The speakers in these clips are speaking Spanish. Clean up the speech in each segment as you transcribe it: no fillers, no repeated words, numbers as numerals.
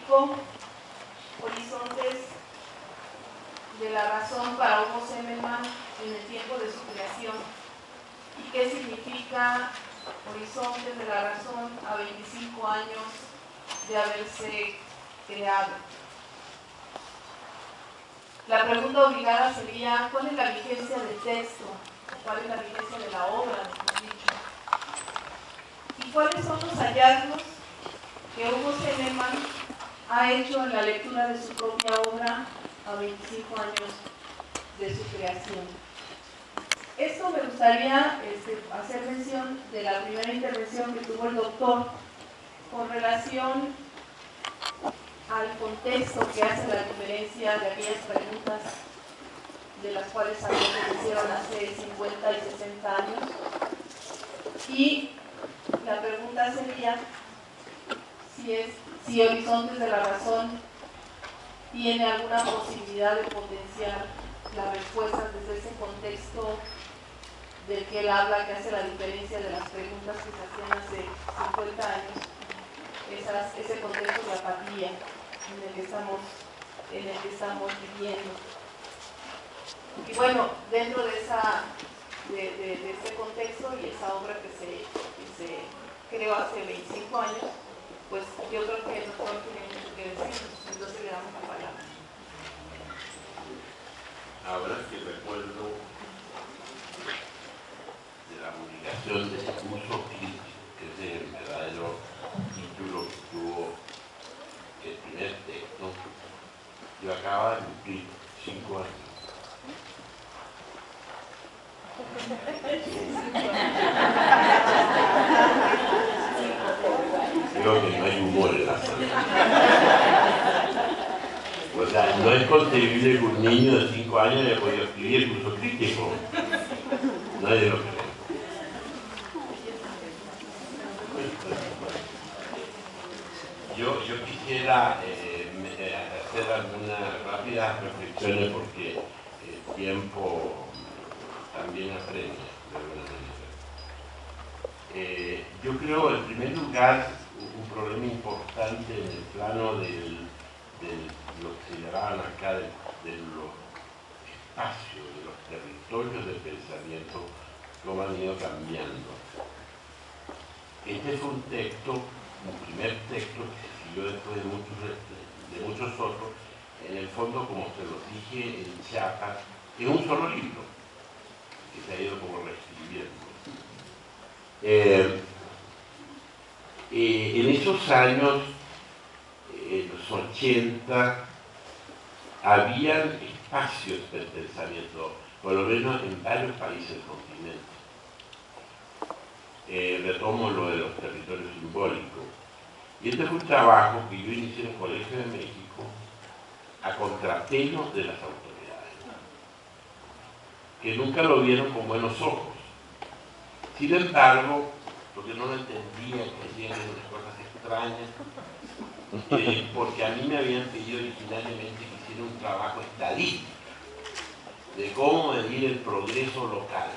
México, Horizontes de la razón para Hugo Zimmermann en el tiempo de su creación, y qué significa Horizontes de la razón a 25 años de haberse creado. La pregunta obligada sería: ¿cuál es la vigencia del texto? ¿Cuál es la vigencia de la obra, mejor dicho? ¿Y cuáles son los hallazgos que Hugo Zimmermann ha hecho en la lectura de su propia obra a 25 años de su creación? Esto me gustaría hacer mención de la primera intervención que tuvo el doctor con relación al contexto que hace la diferencia de aquellas preguntas de las cuales sabemos que se hicieron hace 50 y 60 años. Y la pregunta sería si Horizontes de la razón tiene alguna posibilidad de potenciar las respuestas desde ese contexto del que él habla, que hace la diferencia de las preguntas que se hacían hace 50 años, ese contexto de apatía en el que estamos viviendo. Y bueno, dentro de este contexto y esa obra que se creó hace 25 años, pues yo creo que el doctor tiene mucho que decir, entonces le damos la palabra. Ahora que recuerdo de la publicación de Discurso Crítico, que es el verdadero título que tuvo el primer texto, yo acababa de cumplir 5 años. Creo que no hay humor en la sala. O sea, no es concebible que un niño de 5 años haya podido escribir el curso crítico. Nadie lo cree. Yo quisiera hacer algunas rápidas reflexiones porque el tiempo también apremia de alguna manera. Yo creo, en primer lugar, un problema importante en el plano de lo que se llamaban acá de los espacios, de los territorios del pensamiento, cómo han ido cambiando. Este fue un texto, un primer texto que se siguió después de muchos otros, en el fondo, como se los dije en Chiapas, es un solo libro que se ha ido como reescribiendo. En esos años, en los 80, habían espacios del pensamiento, por lo menos en varios países del continente. Retomo lo de los territorios simbólicos. Y este fue un trabajo que yo inicié en el Colegio de México a contrapelo de las autoridades, que nunca lo vieron con buenos ojos. Sin embargo, porque no lo entendían, que hacían unas cosas extrañas, porque a mí me habían pedido originalmente que hiciera un trabajo estadístico de cómo medir el progreso local.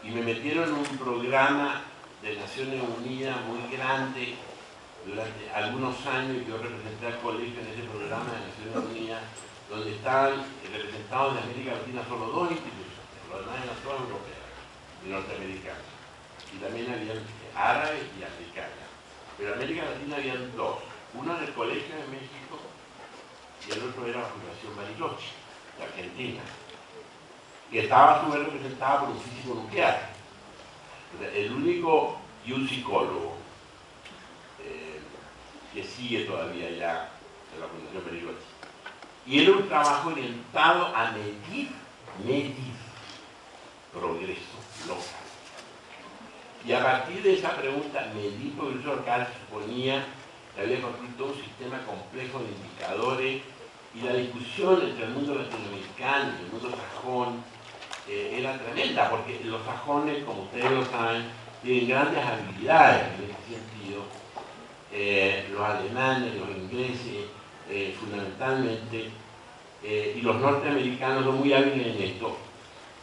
Y me metieron en un programa de Naciones Unidas muy grande durante algunos años. Yo representé al colegio en ese programa de Naciones Unidas, donde estaban representados en América Latina solo 2 instituciones, los demás eran todas europeas y norteamericanas. Y también habían árabes y africanas. Pero en América Latina habían 2. Uno en el Colegio de México y el otro era la Fundación Bariloche, de Argentina, que estaba a su vez representada por un físico nuclear. El único, y un psicólogo, que sigue todavía ya en la Fundación Bariloche. Y era un trabajo orientado a medir progreso local. Y a partir de esa pregunta, medir progreso local, suponía que había construido todo un sistema complejo de indicadores, y la discusión entre el mundo latinoamericano y el mundo sajón era tremenda, porque los sajones, como ustedes lo saben, tienen grandes habilidades en este sentido. Los alemanes, los ingleses, fundamentalmente, y los norteamericanos son muy hábiles en esto.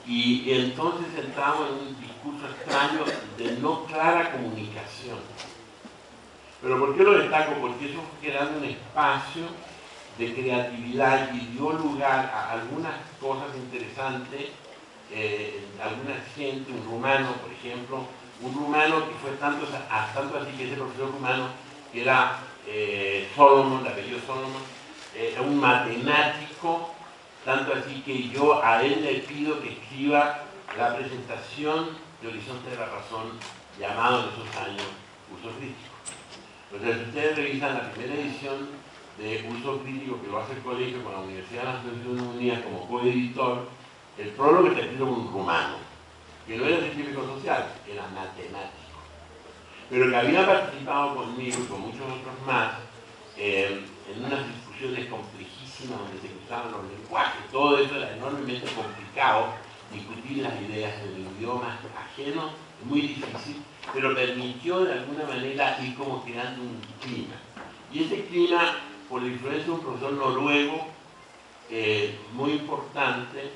Y entonces entramos en un discurso extraño de no clara comunicación. Pero ¿por qué lo destaco? Porque eso fue creando un espacio de creatividad y dio lugar a algunas cosas interesantes, alguna gente, un rumano, por ejemplo, un rumano que fue tanto así que ese profesor rumano, que era Solomon, el apellido Solomon, un matemático, tanto así que yo a él le pido que escriba la presentación de Horizonte de la Razón, llamado en esos años Uso Crítico. Entonces, si ustedes revisan la primera edición de Uso Crítico que lo hace el colegio con la Universidad de las Naciones Unidas como coeditor, el prólogo está escrito por un rumano, que no era científico social, era matemático, pero que había participado conmigo y con muchos otros más en unas discusiones complejísimas donde se cruzaban los lenguajes. Todo eso era enormemente complicado, discutir las ideas en el idioma ajeno, muy difícil, pero permitió de alguna manera ir como creando un clima. Y ese clima, por la influencia de un profesor noruego muy importante,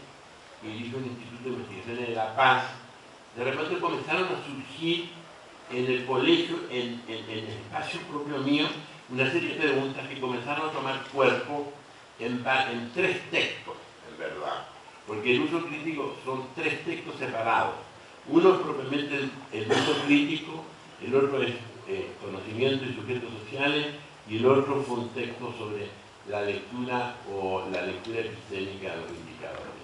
que dirigió un Instituto de Investigaciones de la Paz, de repente comenzaron a surgir en el colegio, en el espacio propio mío, una serie de preguntas que comenzaron a tomar cuerpo en 3 textos, en verdad. Porque el uso crítico son 3 textos separados. Uno es propiamente el uso crítico, el otro es conocimiento y sujetos sociales, y el otro fue un texto sobre la lectura o la lectura epistémica de los indicadores.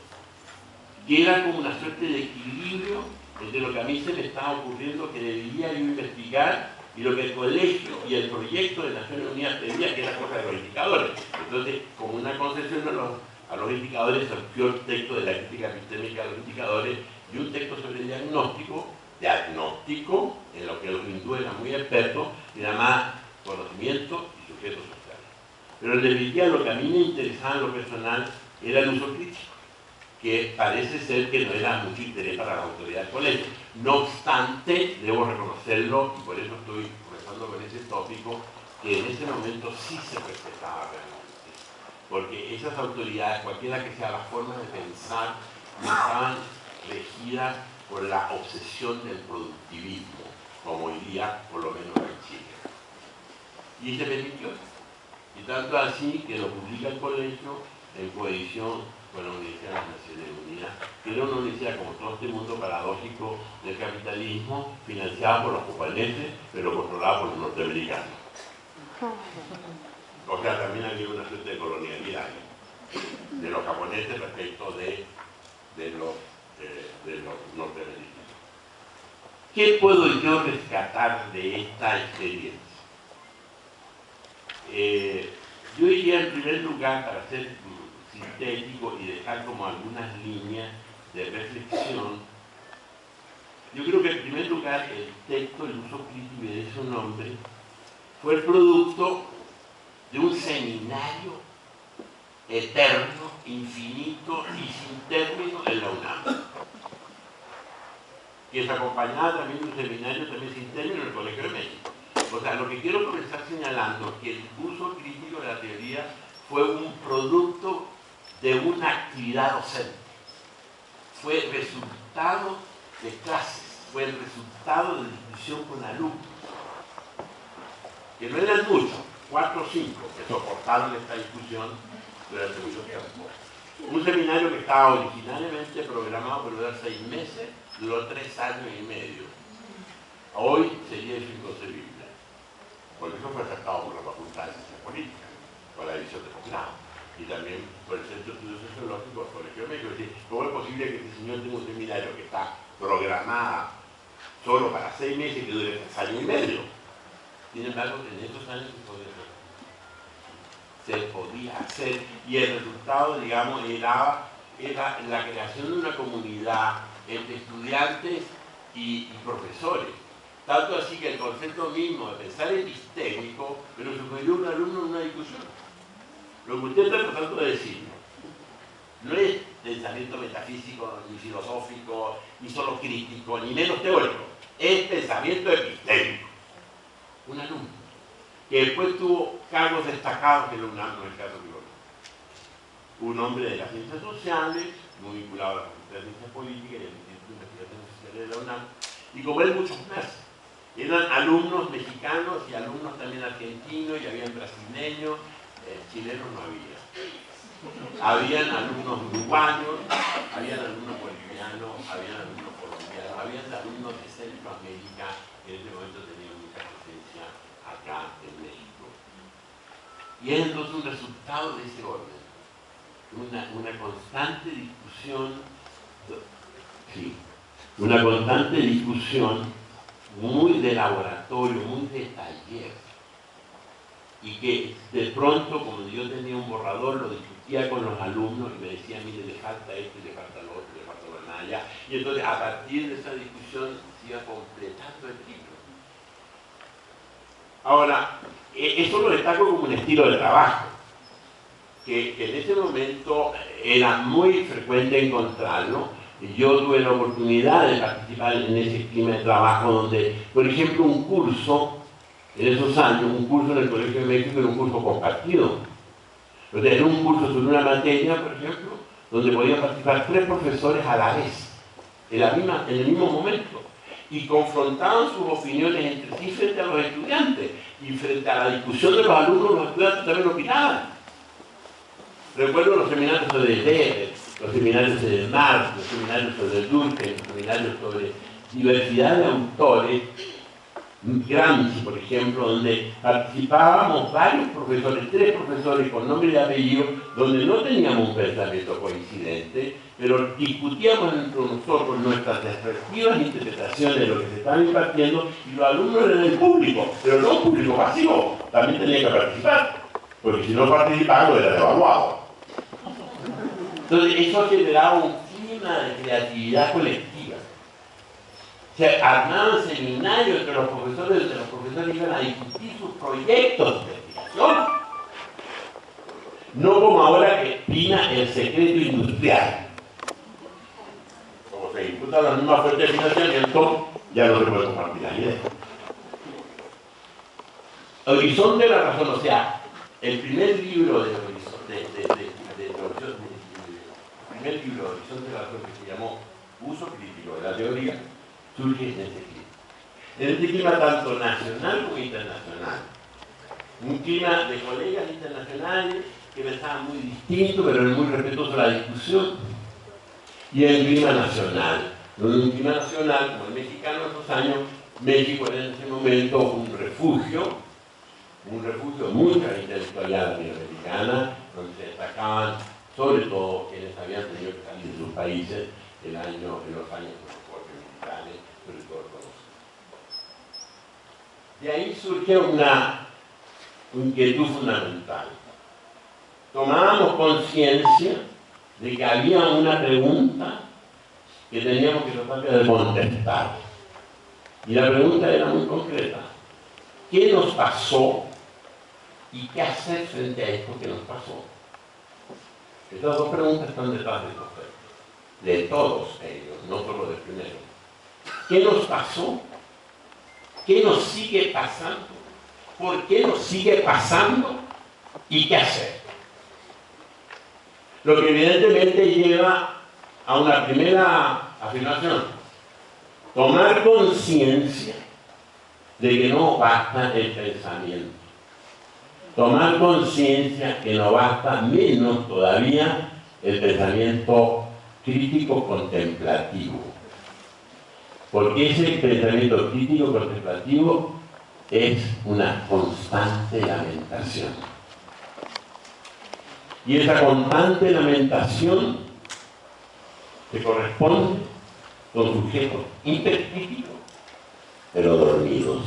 Que era como una suerte de equilibrio entre lo que a mí se me estaba ocurriendo que debería yo investigar y lo que el colegio y el proyecto de Naciones Unidas pedía, que era cosa de los indicadores. Entonces, como una concesión a los indicadores, surgió el texto de la crítica epistémica de los indicadores y un texto sobre el diagnóstico, en lo que los hindúes eran muy expertos, y además conocimiento y sujetos sociales. Pero en definitiva, lo que a mí me interesaba en lo personal era el uso crítico, que parece ser que no era mucho interés para la autoridad del colegio. No obstante, debo reconocerlo, y por eso estoy conversando con ese tópico, que en ese momento sí se respetaba realmente. Porque esas autoridades, cualquiera que sea la forma de pensar, no estaban regidas por la obsesión del productivismo, como hoy día, por lo menos en Chile. Y se permitió. Y tanto así que lo publica el colegio en coedición con la Universidad de las Naciones Unidas, que era una universidad, como todo este mundo paradójico del capitalismo, financiada por los japoneses, pero controlada por los norteamericanos. O sea, también había una suerte de colonialidad de los japoneses respecto de los norteamericanos. ¿Qué puedo yo rescatar de esta experiencia? Yo diría en primer lugar, para ser sintético y dejar como algunas líneas de reflexión, yo creo que en primer lugar el texto, el uso crítico de su nombre, fue el producto de un seminario eterno, infinito y sin término en la UNAM, que se acompañaba también de un seminario también sin término en el Colegio de México. O sea, lo que quiero comenzar señalando es que el uso crítico de la teoría fue un producto de una actividad docente. Fue resultado de clases, fue el resultado de discusión con alumnos, que no eran muchos, 4 o 5, que soportaron esta discusión durante mucho tiempo. Un seminario que estaba originalmente programado por durar 6 meses, duró 3 años y medio. Hoy sería eso inconcebible. Por eso fue aceptado por la Facultad de Ciencias Políticas, por la división de posgrado, y también por el Centro de Estudios Sociológicos del Colegio de México. Es decir, ¿cómo es posible que este señor tenga un seminario que está programado solo para 6 meses y que dure 3 años y medio? Sin embargo, en esos años se podía hacer, y el resultado, digamos, era la creación de una comunidad entre estudiantes y profesores. Tanto así que el concepto mismo de pensar epistémico, pero sucedió un alumno en una discusión. Lo que usted está tratando de decir no es pensamiento metafísico, ni filosófico, ni solo crítico, ni menos teórico. Es pensamiento epistémico. Un alumno que después tuvo cargos destacados en la UNAM, en el caso de Gloria. Un hombre de las ciencias sociales, muy vinculado a la Facultad de Ciencias Políticas y al Instituto de Investigaciones Sociales de la UNAM, y como él muchos más. Eran alumnos mexicanos y alumnos también argentinos, y habían brasileños, chilenos no había. Habían alumnos uruguayos, habían alumnos bolivianos, habían alumnos colombianos, habían alumnos de Centroamérica, que en ese momento tenían mucha presencia acá en México. Y es entonces un resultado de ese orden, una constante discusión, sí, una constante discusión muy de laboratorio, muy de taller, y que de pronto, como yo tenía un borrador, lo discutía con los alumnos y me decía, mire, le falta esto, le falta lo otro, le falta lo allá, y entonces a partir de esa discusión se iba completando el libro. Ahora, eso lo destaco como un estilo de trabajo, que en ese momento era muy frecuente encontrarlo. Yo tuve la oportunidad de participar en ese clima de trabajo donde, por ejemplo, un curso, en esos años, un curso en el Colegio de México era un curso compartido. O sea, era un curso sobre una materia, por ejemplo, donde podían participar 3 profesores a la vez, en el mismo momento, y confrontaban sus opiniones entre sí frente a los estudiantes, y frente a la discusión de los alumnos, los estudiantes también opinaban. Recuerdo los seminarios sobre Weber, los seminarios sobre Marx, los seminarios sobre Durkheim, los seminarios sobre diversidad de autores, Gramsci, por ejemplo, donde participábamos varios profesores, 3 profesores con nombre y apellido, donde no teníamos un pensamiento coincidente, pero discutíamos entre nosotros nuestras respectivas interpretaciones de lo que se estaba impartiendo, y los alumnos eran el público, pero no un público pasivo, también tenían que participar, porque si no participaban lo era devaluado. Entonces eso generaba un clima de creatividad colectiva. Se armaban seminarios entre los profesores, donde los profesores iban a discutir sus proyectos de investigación. No como ahora que prima el secreto industrial. Como se disputan las mismas fuentes de financiamiento, ya no se puede compartir la idea. Horizonte de la razón, o sea, el primer libro de Horizonte de la razón, que se llamó Uso Crítico de la Teoría, surge en este clima. En este clima tanto nacional como internacional. Un clima de colegas internacionales que pensaban muy distinto, pero muy respetuoso de la discusión. Y el clima nacional. Un clima nacional, como el mexicano en esos años, México era en ese momento un refugio de mucha intelectualidad latinoamericana, donde se destacaban sobre todo quienes habían tenido que salir de sus países en los años de los golpes militares, sobre todo conocidos. De ahí surge una inquietud fundamental. Tomábamos conciencia de que había una pregunta que teníamos que tratar de contestar. Y la pregunta era muy concreta. ¿Qué nos pasó y qué hacer frente a esto que nos pasó? Estas 2 preguntas están detrás de todos ellos, no solo del primero. ¿Qué nos pasó? ¿Qué nos sigue pasando? ¿Por qué nos sigue pasando? ¿Y qué hacer? Lo que evidentemente lleva a una primera afirmación. Tomar conciencia de que no basta el pensamiento. Tomar conciencia que no basta, menos todavía, el pensamiento crítico contemplativo. Porque ese pensamiento crítico contemplativo es una constante lamentación. Y esa constante lamentación se corresponde con sujetos hipercríticos, pero dormidos.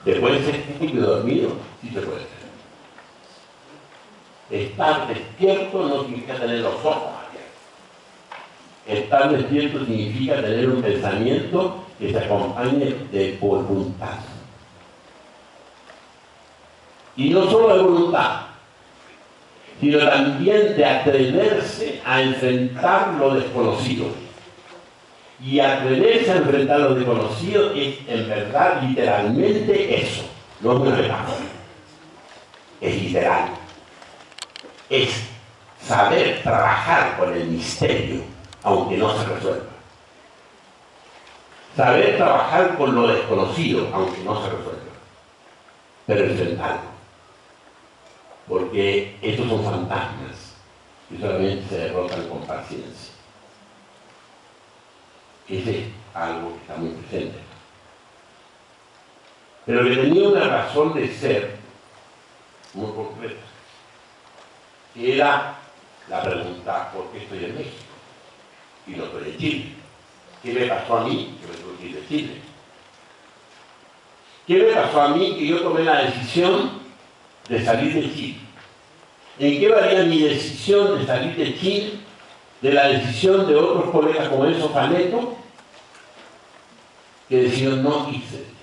¿Se puede ser crítico y dormido? Sí se puede ser. Estar despierto no significa tener los ojos abiertos. Estar despierto significa tener un pensamiento que se acompañe de voluntad. Y no solo de voluntad, sino también de atreverse a enfrentar lo desconocido. Y atreverse a enfrentar lo desconocido es, en verdad, literalmente eso. No es una metáfora. Es literal. Es saber trabajar con el misterio, aunque no se resuelva. Saber trabajar con lo desconocido, aunque no se resuelva, pero enfrentarlo. Porque estos son fantasmas que solamente se derrotan con paciencia. Ese es algo que está muy presente. Pero que tenía una razón de ser muy concreta, que era la pregunta: ¿por qué estoy en México y no estoy en Chile? ¿Qué me pasó a mí que me tuve que ir de Chile? ¿Qué me pasó a mí que yo tomé la decisión de salir de Chile? ¿En qué varía mi decisión de salir de Chile de la decisión de otros colegas como Enzo Faneto, que decidieron no irse de Chile?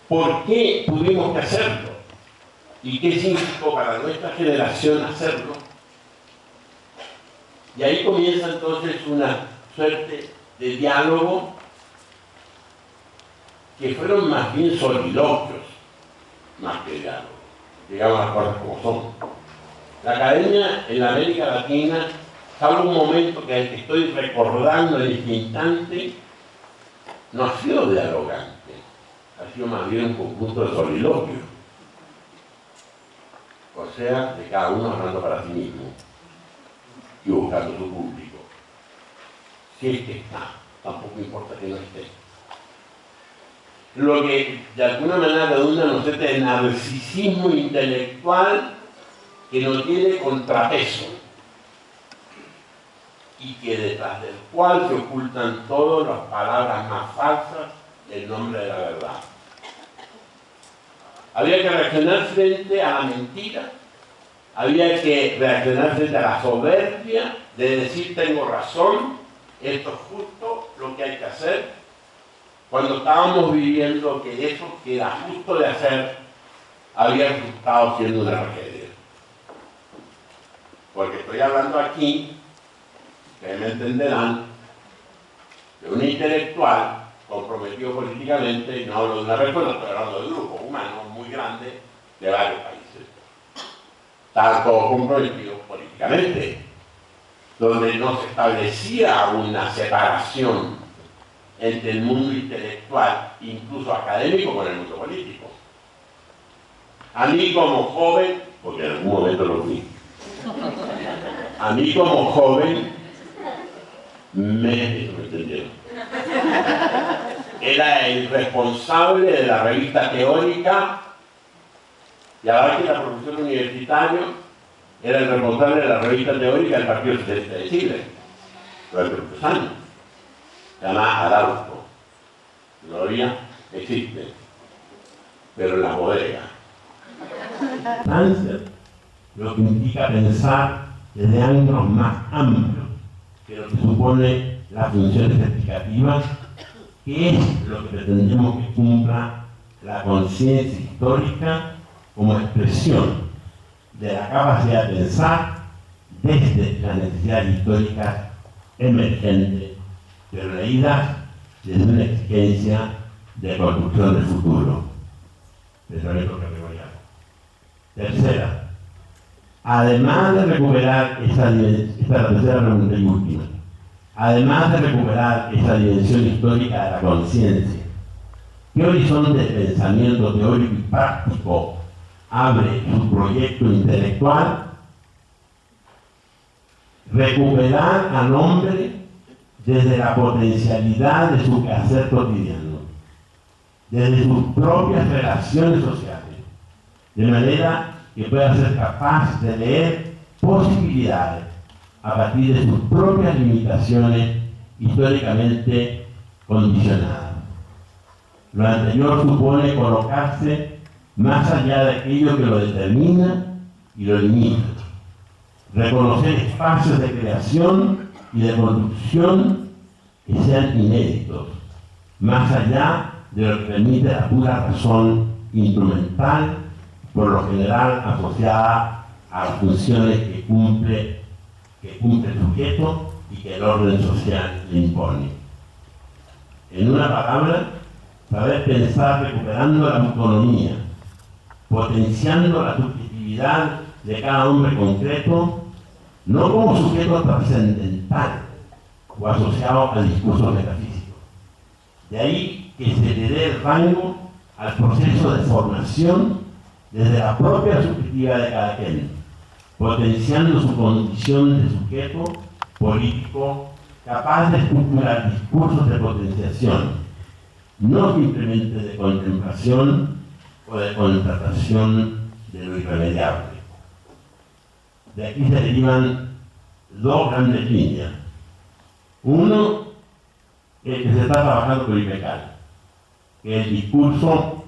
¿Por qué tuvimos que hacerlo? ¿Y qué significó para nuestra generación hacerlo? Y ahí comienza entonces una suerte de diálogo que fueron más bien soliloquios, más que diálogos, digamos las cosas como son. La academia en la América Latina, salvo un momento que estoy recordando en este instante, no ha sido dialogante, ha sido más bien un conjunto de soliloquios. O sea, de cada uno hablando para sí mismo y buscando su público. Si es que está, tampoco importa que no esté. Lo que de alguna manera redunda en nosotros es narcisismo intelectual que no tiene contrapeso y que detrás del cual se ocultan todas las palabras más falsas en nombre de la verdad. Había que reaccionar frente a la mentira, había que reaccionar frente a la soberbia de decir tengo razón, esto es justo lo que hay que hacer, cuando estábamos viviendo que eso que era justo de hacer había resultado siendo una tragedia. Porque estoy hablando aquí, ustedes me entenderán, de un intelectual comprometido políticamente, y no hablo de una persona, estoy hablando de grupos humanos muy grandes de varios países. Estaban todos comprometidos políticamente, donde no se establecía una separación entre el mundo intelectual, incluso académico, con el mundo político. A mí como joven, porque en algún momento lo fui, a mí como joven, me entendieron. Era el responsable de la revista teórica, y ahora que era profesor universitario, era el responsable de la revista teórica del Partido Socialista de Chile, durante muchos años. Se llama Arauco. Todavía existe, pero en la bodega. Lo que implica pensar desde ángulos más amplios que lo que supone las funciones explicativas, que es lo que pretendemos que cumpla la conciencia histórica como expresión de la capacidad de pensar desde las necesidades históricas emergentes, pero leídas desde una exigencia de construcción del futuro. Pensamiento categorial. Tercera, además de recuperar esta tercera pregunta y última, además de recuperar esa dimensión histórica de la conciencia, ¿qué horizonte de pensamiento teórico y práctico abre su proyecto intelectual? Recuperar al hombre desde la potencialidad de su quehacer cotidiano, desde sus propias relaciones sociales, de manera que pueda ser capaz de leer posibilidades a partir de sus propias limitaciones históricamente condicionadas. Lo anterior supone colocarse más allá de aquello que lo determina y lo limita, reconocer espacios de creación y de producción que sean inéditos, más allá de lo que permite la pura razón instrumental, por lo general asociada a las funciones que cumple el sujeto y que el orden social le impone. En una palabra, saber pensar recuperando la autonomía, potenciando la subjetividad de cada hombre concreto, no como sujeto trascendental, o asociado al discurso metafísico. De ahí que se le dé el rango al proceso de formación desde la propia subjetiva de cada quien, potenciando su condición de sujeto político capaz de estructurar discursos de potenciación, no simplemente de contemplación o de constatación de lo irremediable. De aquí se derivan dos grandes líneas. Uno, el que se está trabajando con IPECAL, que es el discurso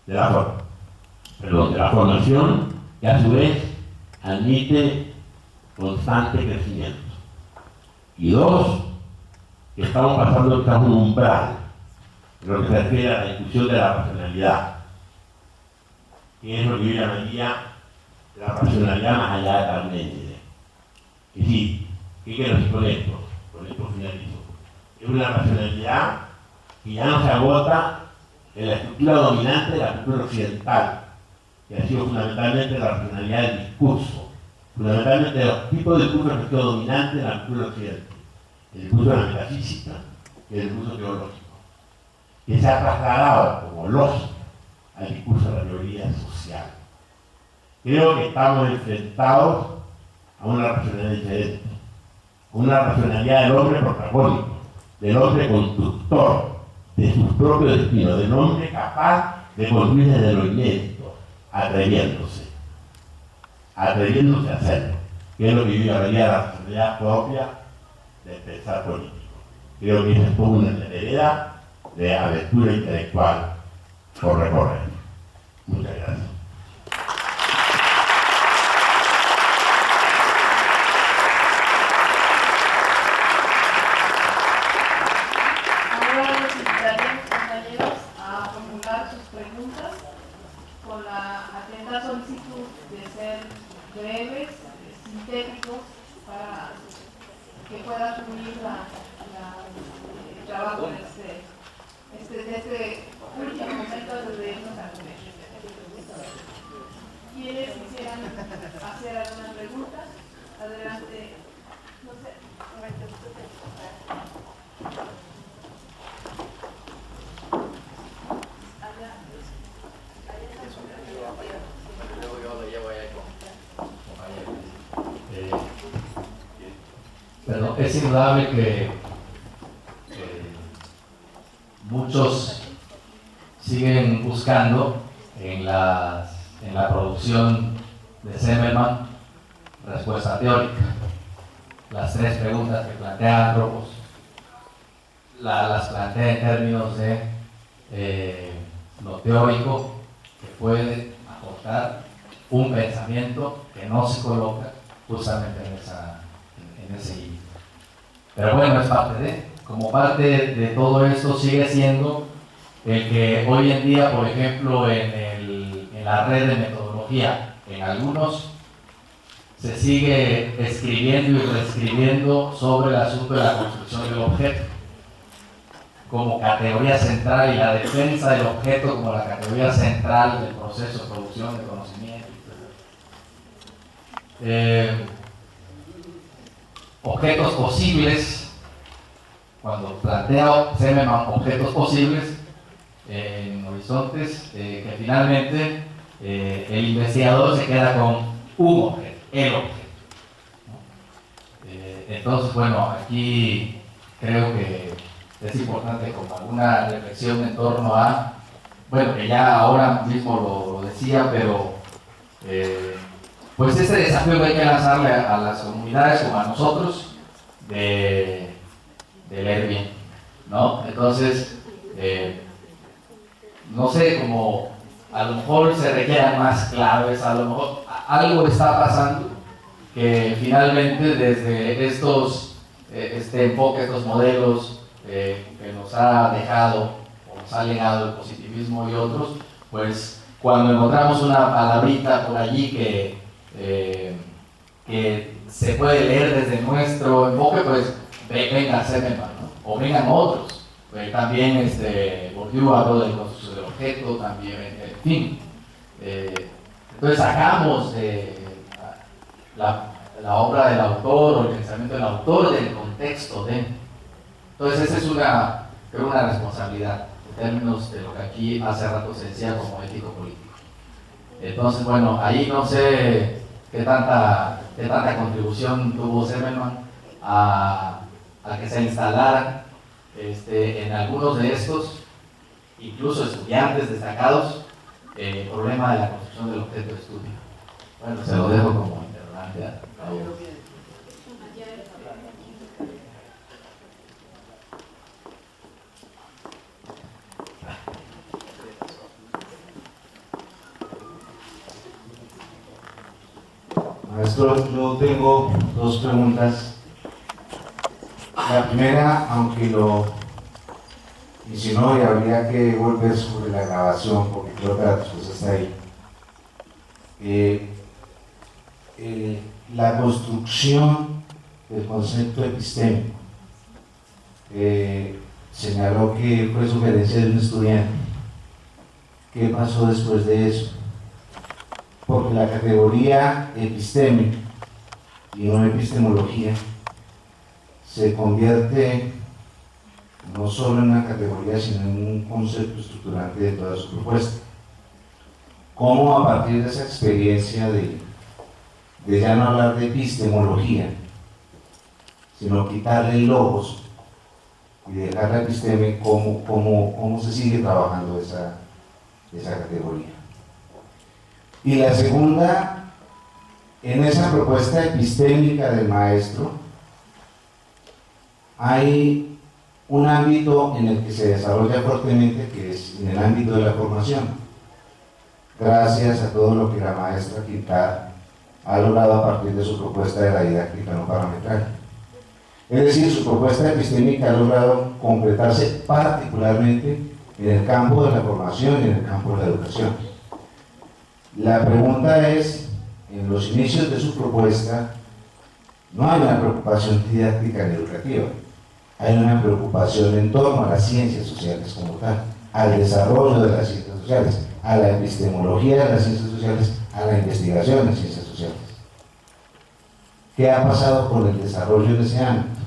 de la formación, que a su vez admite constante crecimiento. Y dos, que estamos pasando quizás un umbral, en lo que se refiere a la discusión de la racionalidad, que es lo que yo llamaría la racionalidad más allá de la mente. Es decir, ¿qué quiero decir con esto? Con esto finalizo. Es una racionalidad que ya no se agota en la estructura dominante de la cultura occidental, que ha sido fundamentalmente la racionalidad del discurso, fundamentalmente los tipos de discursos que han sido dominantes en la cultura occidental, el discurso de la metafísica y el discurso teológico, que se ha trasladado como lógica al discurso de la teoría social. Creo que estamos enfrentados a una racionalidad diferente, una racionalidad del hombre protagónico, del hombre constructor de sus propios destinos, del hombre capaz de construir desde lo inédito, atreviéndose a hacerlo, que es lo que yo llamaría la racionalidad propia del pensar político. Creo que esa es toda una hereda de aventura intelectual por recorrer. Muchas gracias. Ahora los invitaremos, compañeros, a formular sus preguntas con la atenta solicitud de ser breves, sintéticos, para que pueda fluir el trabajo de este último momento de irnos a comer. ¿Quiénes quisieran hacer alguna pregunta? Adelante. No sé. Pero es indudable que muchos siguen buscando en la producción de Zimmermann respuesta teórica. Las tres preguntas que plantea Andropos las plantea en términos de lo teórico que puede aportar un pensamiento que no se coloca justamente en ese límite. Pero bueno, es como parte de todo esto sigue siendo el que hoy en día, por ejemplo, en la red de metodología, en algunos se sigue escribiendo y reescribiendo sobre el asunto de la construcción del objeto como categoría central y la defensa del objeto como la categoría central del proceso de producción de conocimiento. Objetos posibles, cuando plantea Zimmermann objetos posibles en horizontes, que finalmente el investigador se queda con un objeto, el objeto, ¿no? Entonces, bueno, aquí creo que es importante como alguna reflexión en torno a, bueno, que ya ahora mismo lo decía, pero pues este desafío que hay que lanzarle a las comunidades como a nosotros de leer bien, ¿no? Entonces, no sé, como a lo mejor se requieran más claves, a lo mejor algo está pasando que finalmente desde este enfoque, estos modelos que nos ha dejado o nos ha legado el positivismo y otros, pues cuando encontramos una palabrita por allí que se puede leer desde nuestro enfoque, pues venga Zimmermann, ¿no? O vengan otros. También Bourdieu habló del construcción del objeto, también, en fin. Entonces sacamos la obra del autor o el pensamiento del autor del contexto de. Entonces esa es creo una responsabilidad en términos de lo que aquí hace rato se decía como ético-político. Entonces, bueno, ahí no sé qué tanta contribución tuvo Zimmermann a que se instalaran en algunos de estos, incluso estudiantes destacados, el problema de la construcción del objeto de estudio. Bueno, se lo dejo como interrogante a todos. Maestro, yo tengo dos preguntas. La primera, aunque lo insinuó y habría que volver sobre la grabación, porque creo que la respuesta está ahí. La construcción del concepto epistémico. Señaló que fue sugerencia de un estudiante. ¿Qué pasó después de eso? Porque la categoría epistémica y no epistemología se convierte no solo en una categoría, sino en un concepto estructurante de toda su propuesta. ¿Cómo a partir de esa experiencia de ya no hablar de epistemología, sino quitarle logos y dejar la episteme, cómo se sigue trabajando esa categoría? Y la segunda, en esa propuesta epistémica del maestro, hay un ámbito en el que se desarrolla fuertemente, que es en el ámbito de la formación, gracias a todo lo que la maestra Quintana ha logrado a partir de su propuesta de la didáctica no parametral. Es decir, su propuesta epistémica ha logrado concretarse particularmente en el campo de la formación y en el campo de la educación. La pregunta es, en los inicios de su propuesta, no hay una preocupación didáctica ni educativa, hay una preocupación en torno a las ciencias sociales como tal, al desarrollo de las ciencias sociales, a la epistemología de las ciencias sociales, a la investigación de ciencias sociales. ¿Qué ha pasado con el desarrollo de ese ámbito?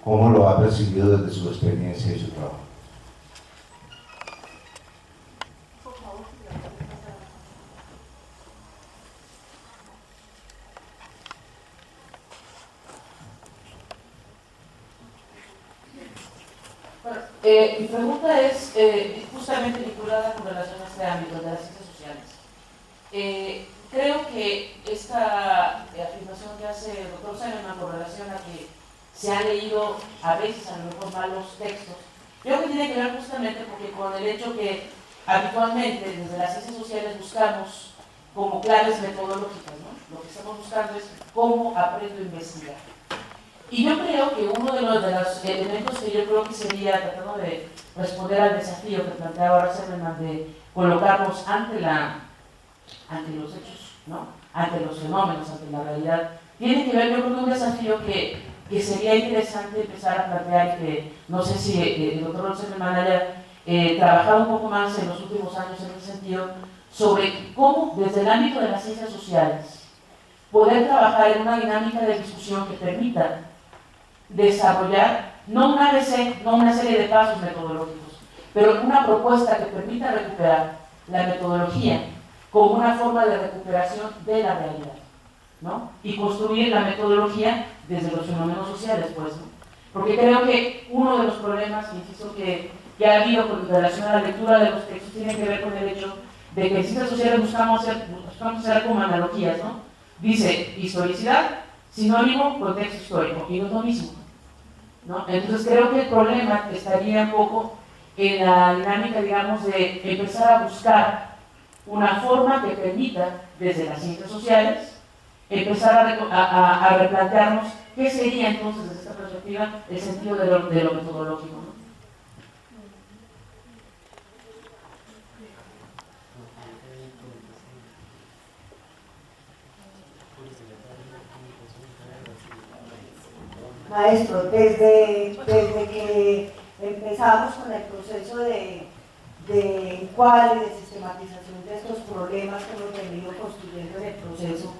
¿Cómo lo ha percibido desde su experiencia y su trabajo? Mi pregunta es justamente vinculada con relación a este ámbito de las ciencias sociales. Creo que esta afirmación que hace el doctor Zimmermann con relación a que se han leído a veces a lo mejor malos textos, creo que tiene que ver justamente porque con el hecho que habitualmente desde las ciencias sociales buscamos como claves metodológicas, ¿no? Lo que estamos buscando es cómo aprendo a investigar. Y yo creo que uno de los elementos que yo creo que sería, tratando de responder al desafío que planteaba ahora Zimmermann de colocarnos ante los hechos, ¿no? Ante los fenómenos, ante la realidad, tiene que ver, yo creo, con un desafío que sería interesante empezar a plantear y que no sé si el doctor Zimmermann haya trabajado un poco más en los últimos años en ese sentido, sobre cómo desde el ámbito de las ciencias sociales poder trabajar en una dinámica de discusión que permita desarrollar, no un ABC, no una serie de pasos metodológicos, pero una propuesta que permita recuperar la metodología como una forma de recuperación de la realidad, ¿no? Y construir la metodología desde los fenómenos sociales, pues, ¿no? Porque creo que uno de los problemas, insisto, que ha habido con relación a la lectura de los textos tiene que ver con el hecho de que en ciencias sociales buscamos hacer como analogías, ¿no? Dice historicidad, sinónimo, contexto histórico, y no es lo mismo, ¿no? Entonces creo que el problema estaría un poco en la dinámica, digamos, de empezar a buscar una forma que permita, desde las ciencias sociales, empezar a replantearnos qué sería entonces, desde esta perspectiva, el sentido de lo metodológico, ¿no? Maestro, desde que empezamos con el proceso de encuadre y de sistematización de estos problemas que hemos venido construyendo en el proceso,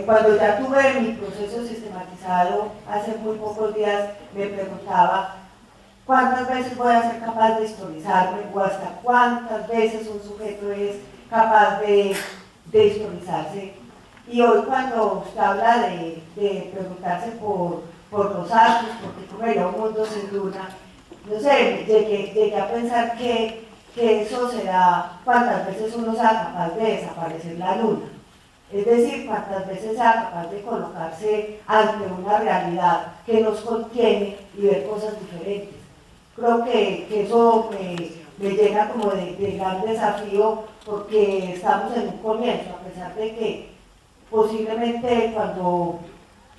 Cuando ya tuve mi proceso sistematizado, hace muy pocos días me preguntaba cuántas veces voy a ser capaz de historizarme o hasta cuántas veces un sujeto es capaz de historizarse. Y hoy cuando usted habla de preguntarse por los astros, porque cómo era un mundo sin luna, no sé, llegué a pensar que eso será cuántas veces uno sea capaz de desaparecer la luna. Es decir, cuántas veces sea capaz de colocarse ante una realidad que nos contiene y ver cosas diferentes. Creo que eso me llena como de gran desafío, porque estamos en un comienzo, a pesar de que posiblemente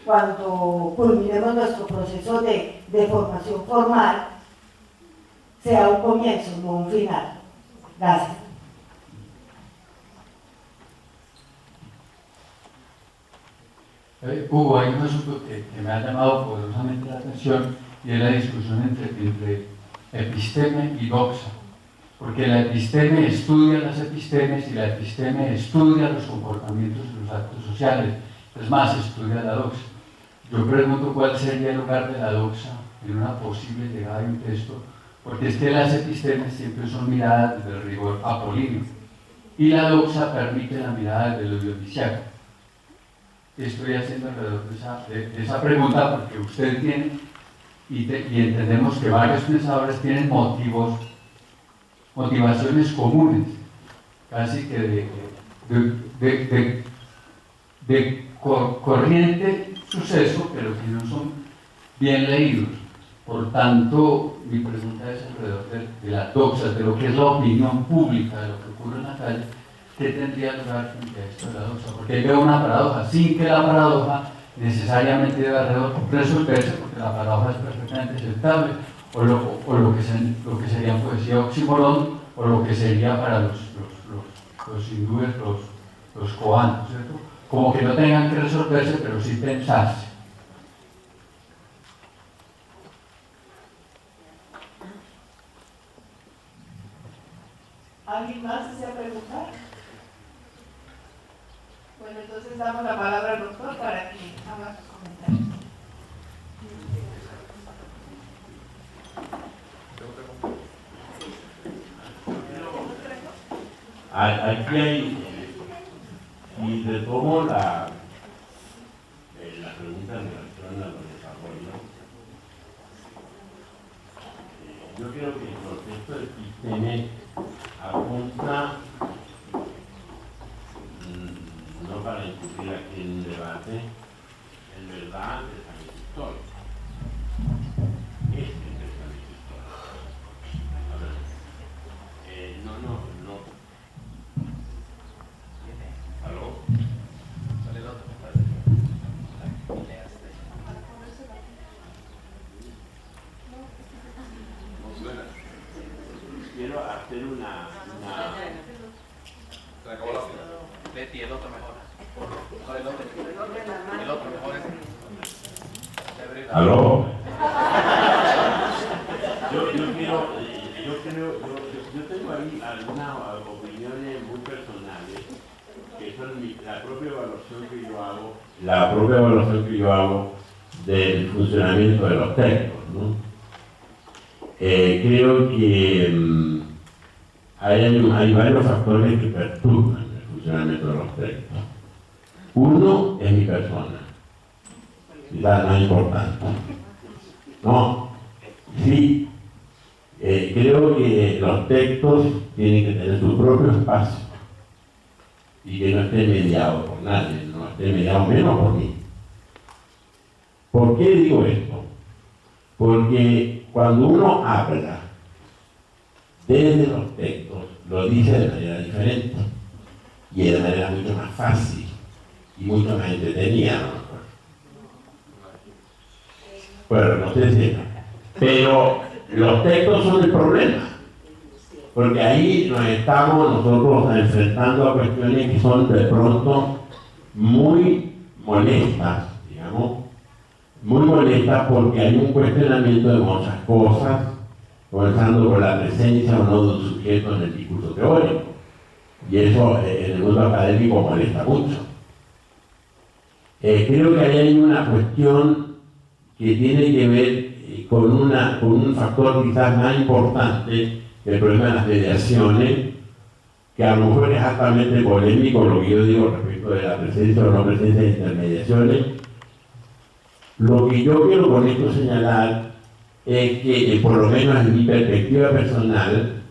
cuando culminemos nuestro proceso de formación formal, sea un comienzo, no un final. Gracias. Hugo, hay un asunto que me ha llamado poderosamente la atención y es la discusión entre episteme y doxa. Porque la episteme estudia las epistemes y la episteme estudia los comportamientos y los actos sociales. Es más, estudia la doxa. Yo pregunto cuál sería el lugar de la doxa en una posible llegada de un texto, porque es que las epistemes siempre son miradas desde el rigor apolíneo y la doxa permite la mirada desde lo dionisiaco. Estoy haciendo alrededor de esa pregunta porque usted tiene y entendemos que varios pensadores tienen motivaciones comunes, casi que de corriente suceso, pero que no son bien leídos. Por tanto, mi pregunta es alrededor de las doxas, de lo que es la opinión pública, de lo que ocurre en la calle. ¿Qué tendría lugar frente a esto de la doxa? Porque veo una paradoja, sin que la paradoja necesariamente deba resolverse, porque la paradoja es perfectamente aceptable, o lo que sería poesía oxímoron, o lo que sería para los hindúes, los koanos, ¿cierto? Como que no tengan que resolverse, pero sí pensarse. ¿Alguien más desea preguntar? Bueno, entonces damos la palabra al doctor para que haga sus comentarios. Aquí hay, y retomo la pregunta en relación a los desarrollos. Yo creo que el proceso del episteme apunta, no para incluir aquí en un debate, en verdad el pensamiento histórico. Este pensamiento histórico. A ver, no. ¿Aló? Quiero hacer una... Se acabó la fila. Leti, el otro mejor. El otro mejor. ¿Aló? Yo tengo ahí algunas opiniones muy personales que son la propia evaluación que yo hago del funcionamiento de los textos, ¿no? Creo que hay varios factores que perturban el funcionamiento de los textos. Uno es mi persona, quizás más importante. No, sí, creo que los textos tienen que tener su propio espacio y que no esté mediado por nadie, no esté mediado menos por mí. ¿Por qué digo esto? Porque cuando uno habla desde los textos, lo dice de manera diferente y de manera mucho más fácil y mucho más entretenida, ¿no? Bueno, no sé si... Pero los textos son el problema, porque ahí nos estamos nosotros enfrentando a cuestiones que son de pronto muy molestas, digamos, muy molestas porque hay un cuestionamiento de muchas cosas, comenzando por la presencia o no de un sujeto en el discurso teórico, y eso en el mundo académico molesta mucho. creo que ahí hay una cuestión que tiene que ver con un factor quizás más importante que el problema de las mediaciones, que a lo mejor es altamente polémico lo que yo digo respecto de la presencia o no presencia de intermediaciones. Lo que yo quiero con esto señalar es que, por lo menos en mi perspectiva personal,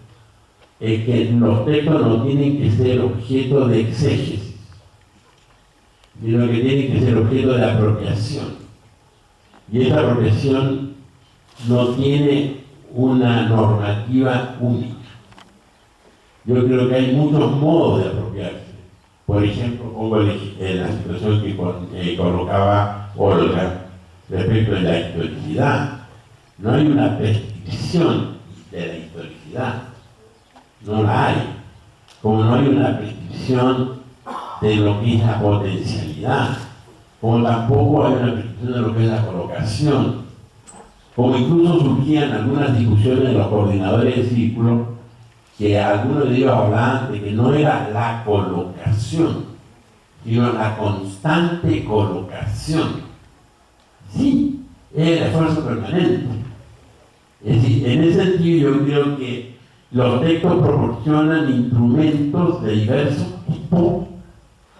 es que los textos no tienen que ser objeto de exégesis, sino que tienen que ser objeto de apropiación. Y esa apropiación no tiene una normativa única. Yo creo que hay muchos modos de apropiarse. Por ejemplo, pongo en la situación que colocaba Olga respecto de la historicidad. No hay una prescripción de la historicidad. No la hay. Como no hay una prescripción de lo que es la potencialidad. Como tampoco hay una prescripción de lo que es la colocación. Como incluso surgían algunas discusiones de los coordinadores de círculo, que algunos de ellos hablaban de que no era la colocación, sino la constante colocación. Sí, es el esfuerzo permanente. Es decir, en ese sentido yo creo que los textos proporcionan instrumentos de diversos tipos,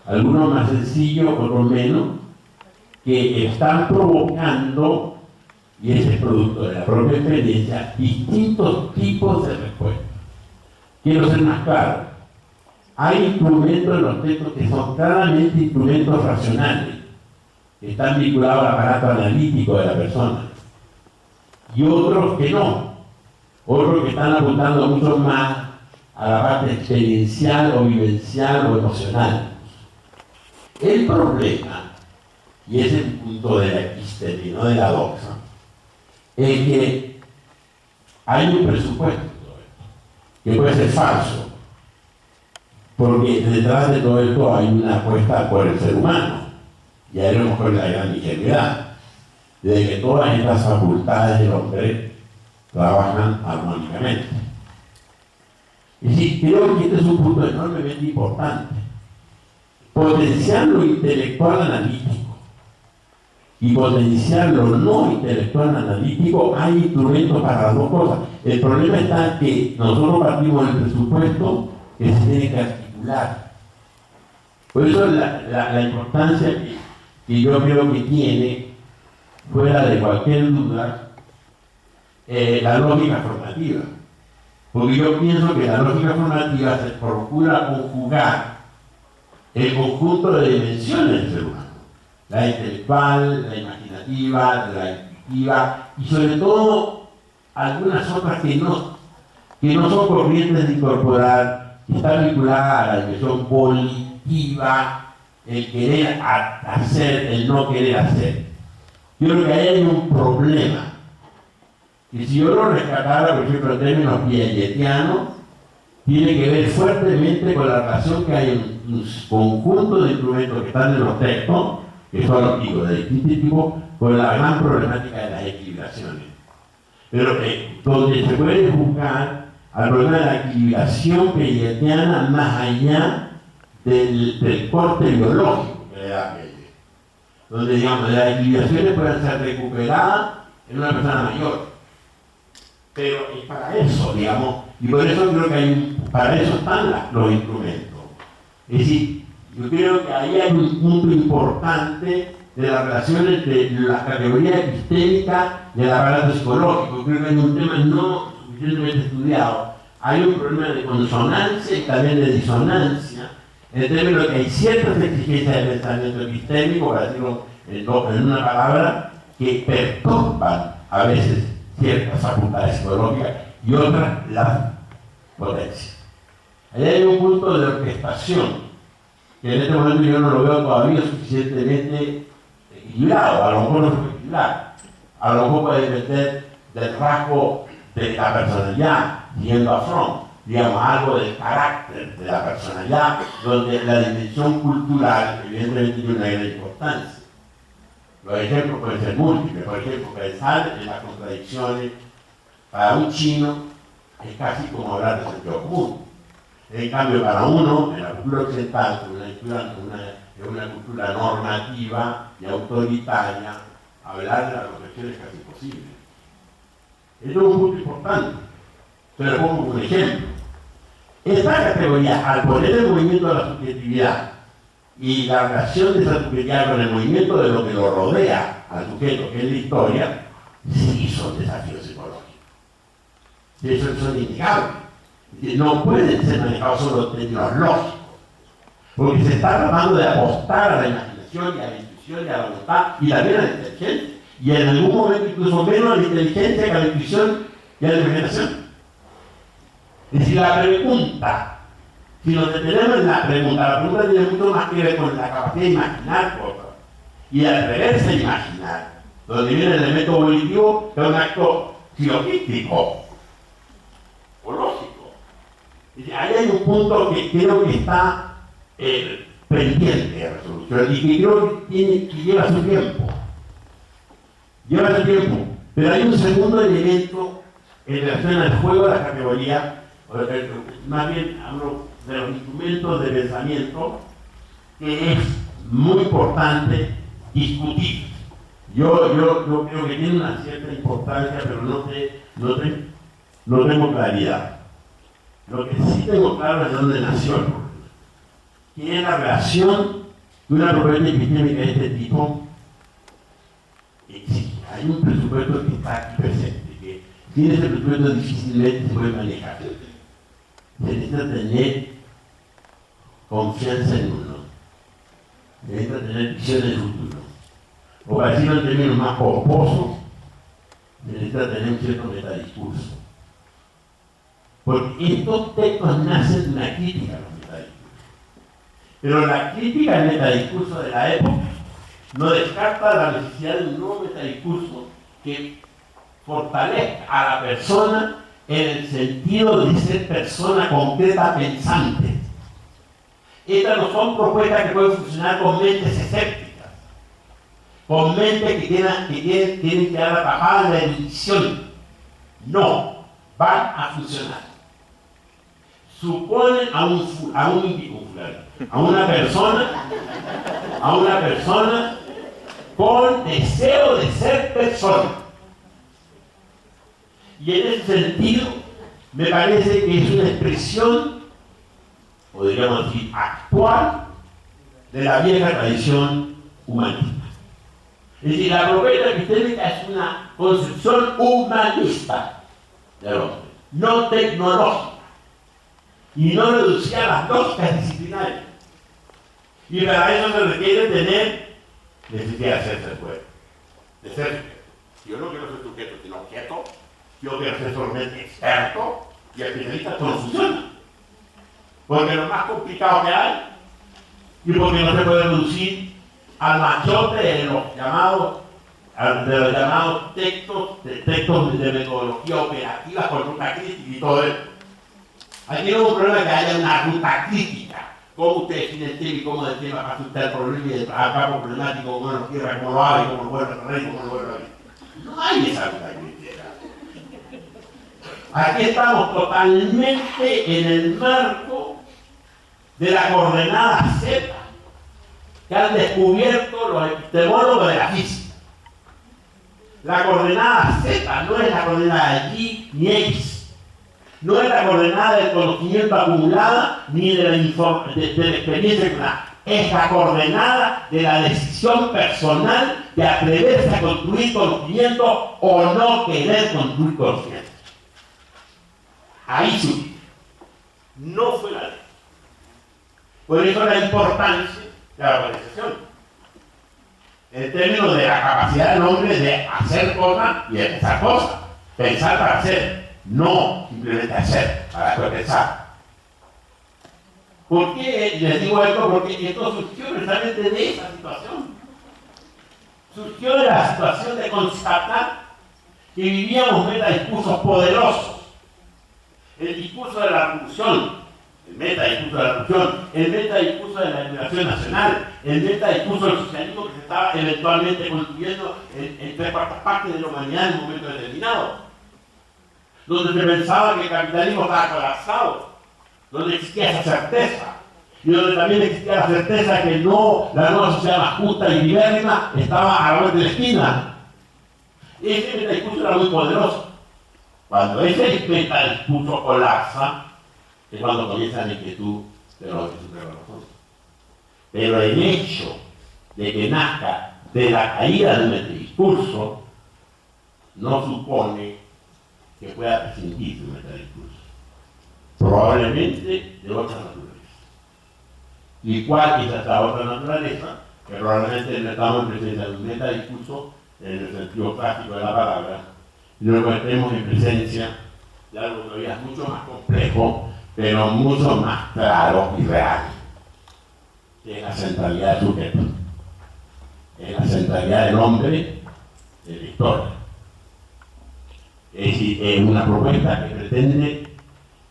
algunos más sencillos, otros menos, que están provocando, y ese es producto de la propia experiencia, distintos tipos de respuestas. Quiero ser más claro. Hay instrumentos en los textos que son claramente instrumentos racionales, que están vinculados al aparato analítico de la persona, y otros que no, otros que están apuntando mucho más a la parte experiencial o vivencial o emocional. El problema, y ese es el punto de la episteme, no de la doxa, es que hay un presupuesto que puede ser falso, porque detrás de todo esto hay una apuesta por el ser humano, y ahí lo mejor la gran ingenuidad, de que todas estas facultades del hombre trabajan armónicamente. Es decir, creo que este es un punto enormemente importante. Potenciar lo intelectual analítico y potenciar lo no intelectual analítico, hay instrumentos para las dos cosas. El problema está que nosotros partimos del presupuesto que se tiene que articular. Por eso la importancia que yo creo que tiene, fuera de cualquier duda, la lógica formativa. Porque yo pienso que la lógica formativa se procura conjugar el conjunto de dimensiones del ser humano. La intelectual, la imaginativa, la intuitiva, y sobre todo algunas otras que no son corrientes de incorporar, que están vinculadas a la dimensión volitiva, el querer hacer, el no querer hacer. Yo creo que ahí hay un problema. Y si yo lo rescatara, por ejemplo, en términos piagetianos, tiene que ver fuertemente con la relación que hay en un conjunto de instrumentos que están en los textos, que son los tipos de distintos tipos, con la gran problemática de las equilibraciones. Pero donde se puede buscar al problema de la equilibración piagetiana más allá del corte biológico que le da Piaget, donde, digamos, las equilibraciones pueden ser recuperadas en una persona mayor. Pero es para eso, digamos, y por eso creo que para eso están los instrumentos. Es decir, yo creo que ahí hay un punto importante de la relación entre las categorías epistémicas y el aparato psicológico. Creo que hay un tema no suficientemente estudiado. Hay un problema de consonancia y también de disonancia, en términos de que hay ciertas exigencias de pensamiento epistémico, para decirlo en una palabra, que perturban a veces ciertas facultades psicológicas y otras las potencias. Ahí hay un punto de orquestación que en este momento yo no lo veo todavía suficientemente equilibrado. A lo mejor no es equilibrado, a lo mejor puede depender del rasgo de la personalidad, yendo a Fromm, digamos, algo del carácter de la personalidad, donde la dimensión cultural evidentemente tiene una gran importancia. Los ejemplos pueden ser múltiples. Por ejemplo, pensar en las contradicciones para un chino es casi como hablar de sentido común. En cambio, para uno, en la cultura occidental, con una en una cultura normativa y autoritaria, hablar de la protección es casi imposible. Esto es un punto importante. Se lo pongo como un ejemplo. Esta categoría, al poner el movimiento de la subjetividad y la relación de esa subjetividad con el movimiento de lo que lo rodea al sujeto, que es la historia, sí son desafíos psicológicos. Eso son innegables. No pueden ser manejados solo en términos lógicos, porque se está tratando de apostar a la imaginación y a la intuición y a la voluntad y también a la inteligencia, y en algún momento incluso menos a la inteligencia que a la intuición y a la imaginación. Es decir, la pregunta, si nos detenemos en la pregunta tiene mucho más que ver con la capacidad de imaginar cosas y de atreverse a imaginar, donde viene el elemento volitivo, que es un acto silogístico o lógico. Es decir, ahí hay un punto que creo que está pendiente de resolución y que creo que lleva su tiempo. Lleva su tiempo, pero hay un segundo elemento en relación al juego de la categoría, más bien hablo de los instrumentos de pensamiento, que es muy importante discutir. Yo creo que tiene una cierta importancia, pero no tengo claridad. Lo que sí tengo claro es de dónde nació el problema. Que es la relación de una propuesta epistémica de este tipo. Existe. Hay un presupuesto que está aquí presente, que sin ese presupuesto difícilmente se puede manejar. Se necesita tener confianza en uno. Se necesita tener visión del futuro. O para decirlo en términos más pomposos, se necesita tener un cierto metadiscurso. Porque estos textos nacen de una crítica a los metadiscursos. Pero la crítica al metadiscurso de la época no descarta la necesidad de un nuevo metadiscurso que fortalezca a la persona en el sentido de ser persona concreta pensante. Estas no son propuestas que pueden funcionar con mentes escépticas, con mentes que tienen que dar la tajada de la erudición. No, van a funcionar. Suponen a una persona con deseo de ser persona. Y en ese sentido, me parece que es una expresión, podríamos decir, actual, de la vieja tradición humanista. Es decir, la propuesta epistémica es una concepción humanista del hombre, no tecnológica, y no reducida a las lógicas disciplinarias. Y para eso se requiere tener necesidad de ser sujeto, de ser sujeto. Yo no quiero ser sujeto, sino objeto. Yo quiero ser solamente experto y especialista, esto no funciona. Porque lo más complicado que hay, y porque no se puede reducir al machote de los llamados textos de metodología operativa con ruta crítica y todo eso. Aquí no es un problema que haya una ruta crítica. Cómo usted define el tema y cómo define para asustar el problema y el campo problemático, cómo lo quiera, cómo lo haga, cómo lo vuelve a traer, cómo lo vuelve a ver. No hay esa ruta crítica. Aquí estamos totalmente en el marco de la coordenada Z que han descubierto los epistemólogos de la física. La coordenada Z no es la coordenada Y ni X, no es la coordenada del conocimiento acumulada ni de la experiencia acumulada. Es la coordenada de la decisión personal de atreverse a construir conocimiento o no querer construir conocimiento. Ahí sí, no fue la ley. Por eso la importancia de la organización, en términos de la capacidad del hombre de hacer cosas y de pensar cosas. Pensar para hacer, no simplemente hacer para después pensar. ¿Por qué les digo esto? Porque esto surgió precisamente de esa situación. Surgió de la situación de constatar que vivíamos metadiscursos poderosos. El discurso de la revolución, el metadiscurso de la revolución, el metadiscurso de la liberación nacional, el metadiscurso del socialismo que se estaba eventualmente construyendo en 3/4 partes de la humanidad en un momento determinado, donde se pensaba que el capitalismo estaba colapsado, donde existía esa certeza, y donde también existía la certeza que no, la nueva sociedad más justa y libérrima estaba a la vuelta de la esquina. Ese metadiscurso era muy poderoso. Cuando ese metadiscurso colapsa, es cuando comienza la inquietud de los que sufren los otros. Pero el hecho de que nazca de la caída del metadiscurso no supone que pueda prescindir de un metadiscurso. Probablemente de otra naturaleza. ¿Y cuál es esta otra naturaleza? Que probablemente estamos en presencia de un metadiscurso en el sentido clásico de la palabra, y luego estemos en presencia de algo todavía mucho más complejo, pero mucho más claro y real, que es la centralidad del sujeto, es la centralidad del hombre de la historia. Es decir, es una propuesta que pretende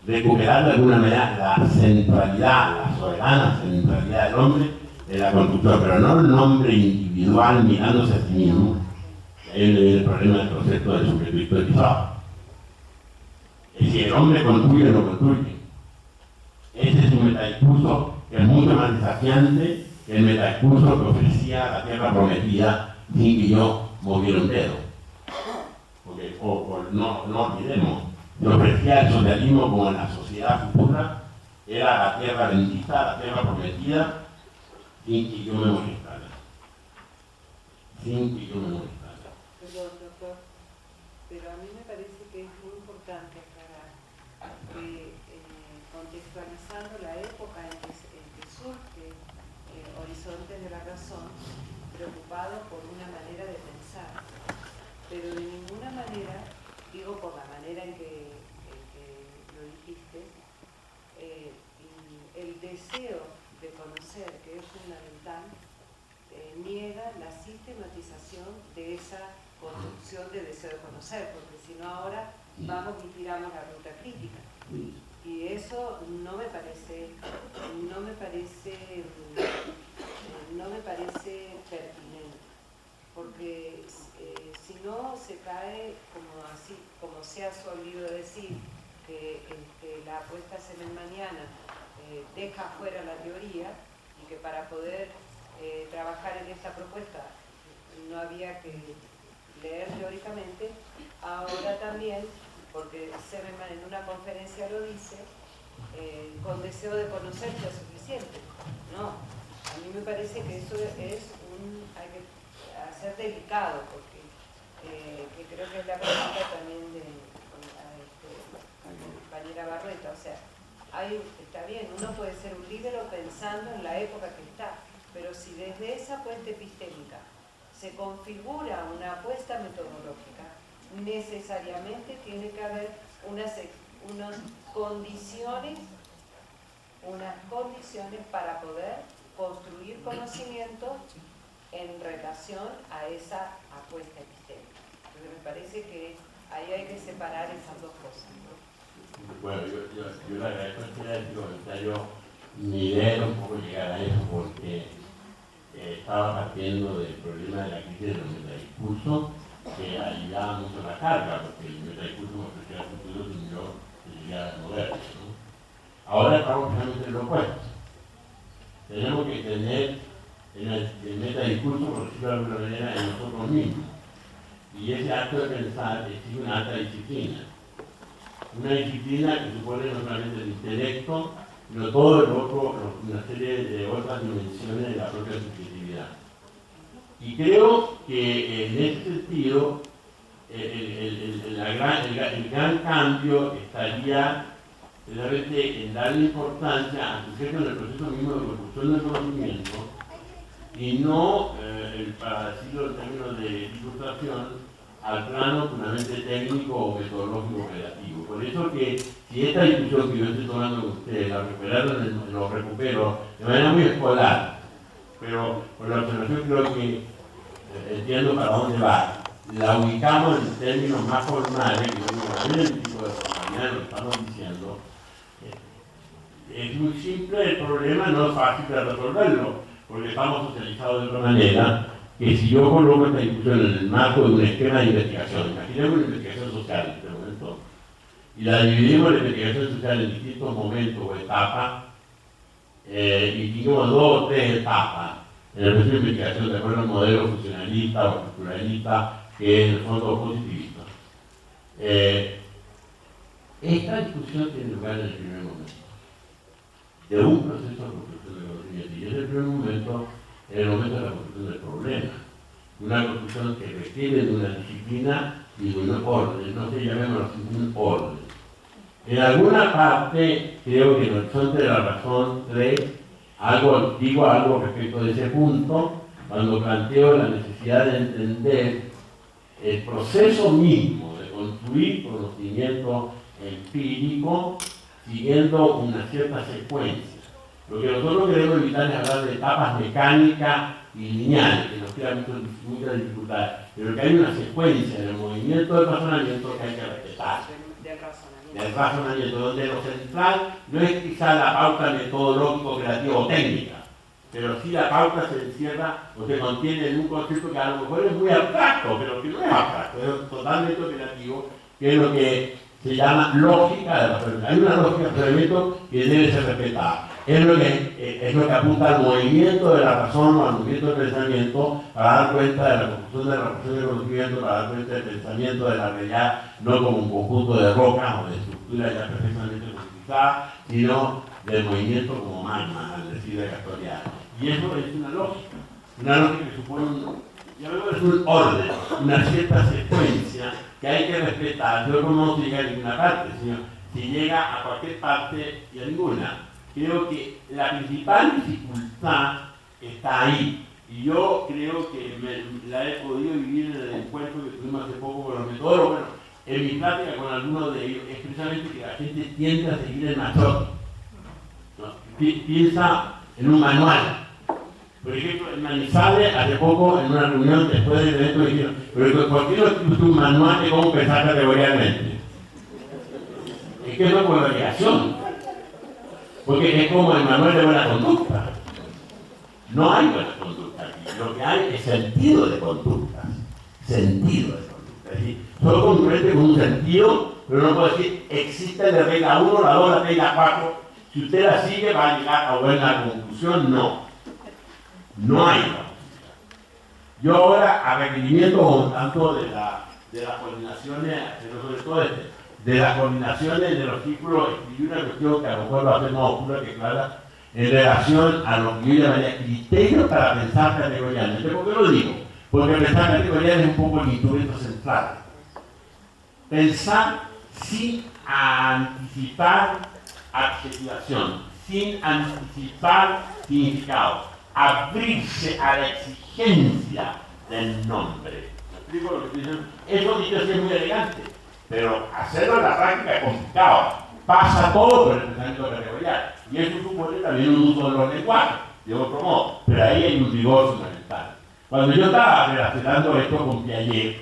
recuperar de alguna manera la centralidad, la soberana centralidad del hombre de la construcción, pero no el hombre individual mirándose a sí mismo. Ahí viene el problema del concepto del sujeto historizado. Es decir, el hombre construye o no construye. Ese es un metadiscurso que es mucho más desafiante que el metadiscurso que ofrecía la tierra prometida sin que yo moviera un dedo. Porque, no olvidemos, que ofrecía el socialismo como en la sociedad futura, era la tierra bendita, la tierra prometida, sin que yo me molestara. Sin que yo me molestara. Perdón, doctor, pero a mí me parece que es muy importante aclarar que contextualizando la época en que surge Horizontes de la Razón, preocupado por una manera de pensar, pero de ninguna manera, digo por la manera en que lo dijiste, el deseo de conocer, que es fundamental, niega la sistematización de esa construcción de deseo de conocer, porque si no ahora vamos y tiramos la ruta crítica. Y eso no me parece pertinente, porque si no se cae como se ha solido decir, que la apuesta semaniana deja fuera la teoría y que para poder trabajar en esta propuesta no había que leer teóricamente. Ahora también, porque Semelman en una conferencia lo dice, con deseo de conocerse es suficiente. No, a mí me parece que eso es hay que hacer delicado, porque que creo que es la pregunta también de la compañera Barreta. O sea, está bien, uno puede ser un líbero pensando en la época que está, pero si desde esa fuente epistémica se configura una apuesta metodológica, necesariamente tiene que haber unas condiciones para poder construir conocimiento en relación a esa apuesta epistémica. Entonces me parece que ahí hay que separar esas dos cosas, ¿no? Bueno, yo le agradezco el comentario. Mi idea era un poco llegar a eso, porque estaba partiendo del problema de la crisis de los metadiscursos, que ayudaba mucho la carga, porque el metadiscurso me ofrecía el futuro sin yo llegar a moverme, ¿no? Ahora estamos precisamente en lo opuesto. Tenemos que tener el metadiscurso, por decirlo de alguna manera, en nosotros mismos. Y ese acto de pensar exige una alta disciplina. Una disciplina que supone no solamente el intelecto, sino todo el otro, una serie de otras dimensiones de la propia subjetividad. Y creo que en ese sentido el gran cambio estaría realmente en darle importancia al sujeto en el proceso mismo de construcción del conocimiento, y no, para decirlo en términos de ilustración, al plano puramente técnico o metodológico creativo. Por eso que si esta discusión que yo estoy tomando con ustedes lo recupero de manera muy escolar, pero por la observación creo que entiendo para dónde va, la ubicamos en términos más formales, que son el tipo de formalidad, lo que estamos diciendo. Es muy simple el problema, no es fácil de resolverlo, porque estamos socializados de otra manera, que si yo coloco esta discusión en el marco de un esquema de investigación, imaginemos una investigación social en este momento, y la dividimos la investigación social en distintos momentos o etapas, y tuvimos 2 o 3 etapas en el proceso de investigación de acuerdo al modelo funcionalista o estructuralista que es en el fondo positivista. Esta discusión tiene lugar en el primer momento de un proceso de construcción de conocimiento, y en el primer momento, en el momento de la construcción del problema, una construcción que requiere de una disciplina y de un orden, no se llamémoslo así, un orden. En alguna parte, creo que en el horizonte de la razón 3, digo algo respecto de ese punto, cuando planteo la necesidad de entender el proceso mismo de construir conocimiento empírico siguiendo una cierta secuencia. Lo que nosotros queremos evitar es hablar de etapas mecánicas y lineales, que nos crea mucha dificultad, pero que hay una secuencia en el movimiento del razonamiento que hay que respetar. Del razonamiento, donde lo central no es quizá la pauta metodológico, creativa o técnica, pero sí la pauta se encierra o se contiene en un concepto que a lo mejor es muy abstracto, pero que no es abstracto, es totalmente operativo, que es lo que se llama lógica de razonamiento. Hay una lógica de razonamiento que debe ser respetada. Es lo que apunta al movimiento de la razón o al movimiento del pensamiento para dar cuenta de la construcción de la razón del conocimiento, para dar cuenta del pensamiento de la realidad, no como un conjunto de rocas o de estructuras ya perfectamente construidas, sino del movimiento como magma, al decir de Castoriadis. Y eso es una lógica que supone un orden, una cierta secuencia que hay que respetar. Yo no llega a ninguna parte, sino si llega a cualquier parte y a ninguna. Creo que la principal dificultad está ahí. Y yo creo que la he podido vivir en el encuentro que tuvimos hace poco con los metodólogos. Bueno, en mi plática con algunos de ellos, es precisamente que la gente tiende a seguir el machote, ¿no? Piensa en un manual. Por ejemplo, en Manizales, hace poco, en una reunión después del evento, dijeron, pero ¿por qué no escribiste un manual de cómo pensar categorialmente? Es que no es por la obligación. Porque es como el manual de buena conducta. No hay buena conducta aquí. Lo que hay es sentido de conducta. Sentido de conducta. Es decir, solo congruente con un sentido, pero no puedo decir, existe la regla 1, la 2, la 3 y la 4. Si usted la sigue, va a llegar a buena conclusión. No. No hay. Yo ahora, a requerimiento tanto de las coordinaciones, pero sobre todo de las coordinaciones de los círculos, escribí una cuestión que a lo mejor va a ser más oscura que clara, en relación a lo que yo llamaría criterios para pensar categorialmente. ¿Por qué lo digo? Porque pensar categorialmente es un poco el instrumento central. Pensar sin anticipar adjetivación, sin anticipar significado, abrirse a la exigencia del nombre. ¿Me explico lo que estoy diciendo? Eso dicho así es muy elegante. Pero hacerlo en la práctica es complicado. Pasa todo por el pensamiento categorial. Y eso supone también un uso de los lenguajes, de otro modo. Pero ahí hay un rigor fundamental. Cuando yo estaba relacionando esto con Piaget,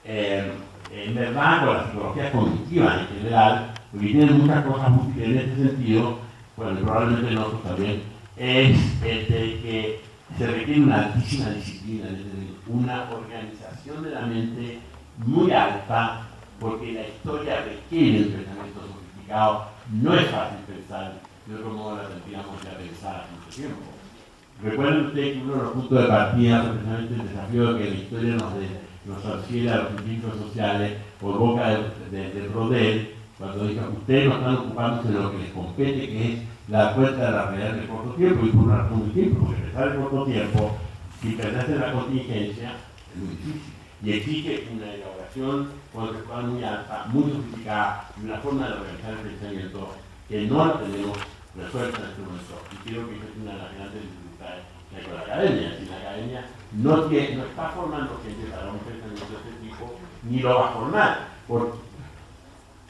en verdad con la psicología cognitiva en general, porque tiene muchas cosas útiles en este sentido, bueno, probablemente nosotros también, es de que se requiere una altísima disciplina, una organización de la mente muy alta, porque la historia requiere un pensamiento sofisticado. No es fácil pensar, de otro modo la tendríamos ya pensar hace mucho tiempo. Recuerden ustedes que uno de los puntos de partida fue precisamente el desafío de que la historia nos transfiere a los científicos sociales por boca de Brodel, cuando dijo, ustedes no están ocupándose de lo que les compete, que es dar cuenta de la realidad de corto tiempo, y por una razón muy simple, porque pensar en corto tiempo, si perdés la contingencia, es muy difícil. Y exige una elaboración conceptual muy alta, muy sofisticada, y una forma de organizar el pensamiento que no la tenemos resuelta en este momento. Y creo que esa es una de las grandes dificultades que hay con la academia. Si la academia no está formando gente para un pensamiento de este tipo, ni lo va a formar. Por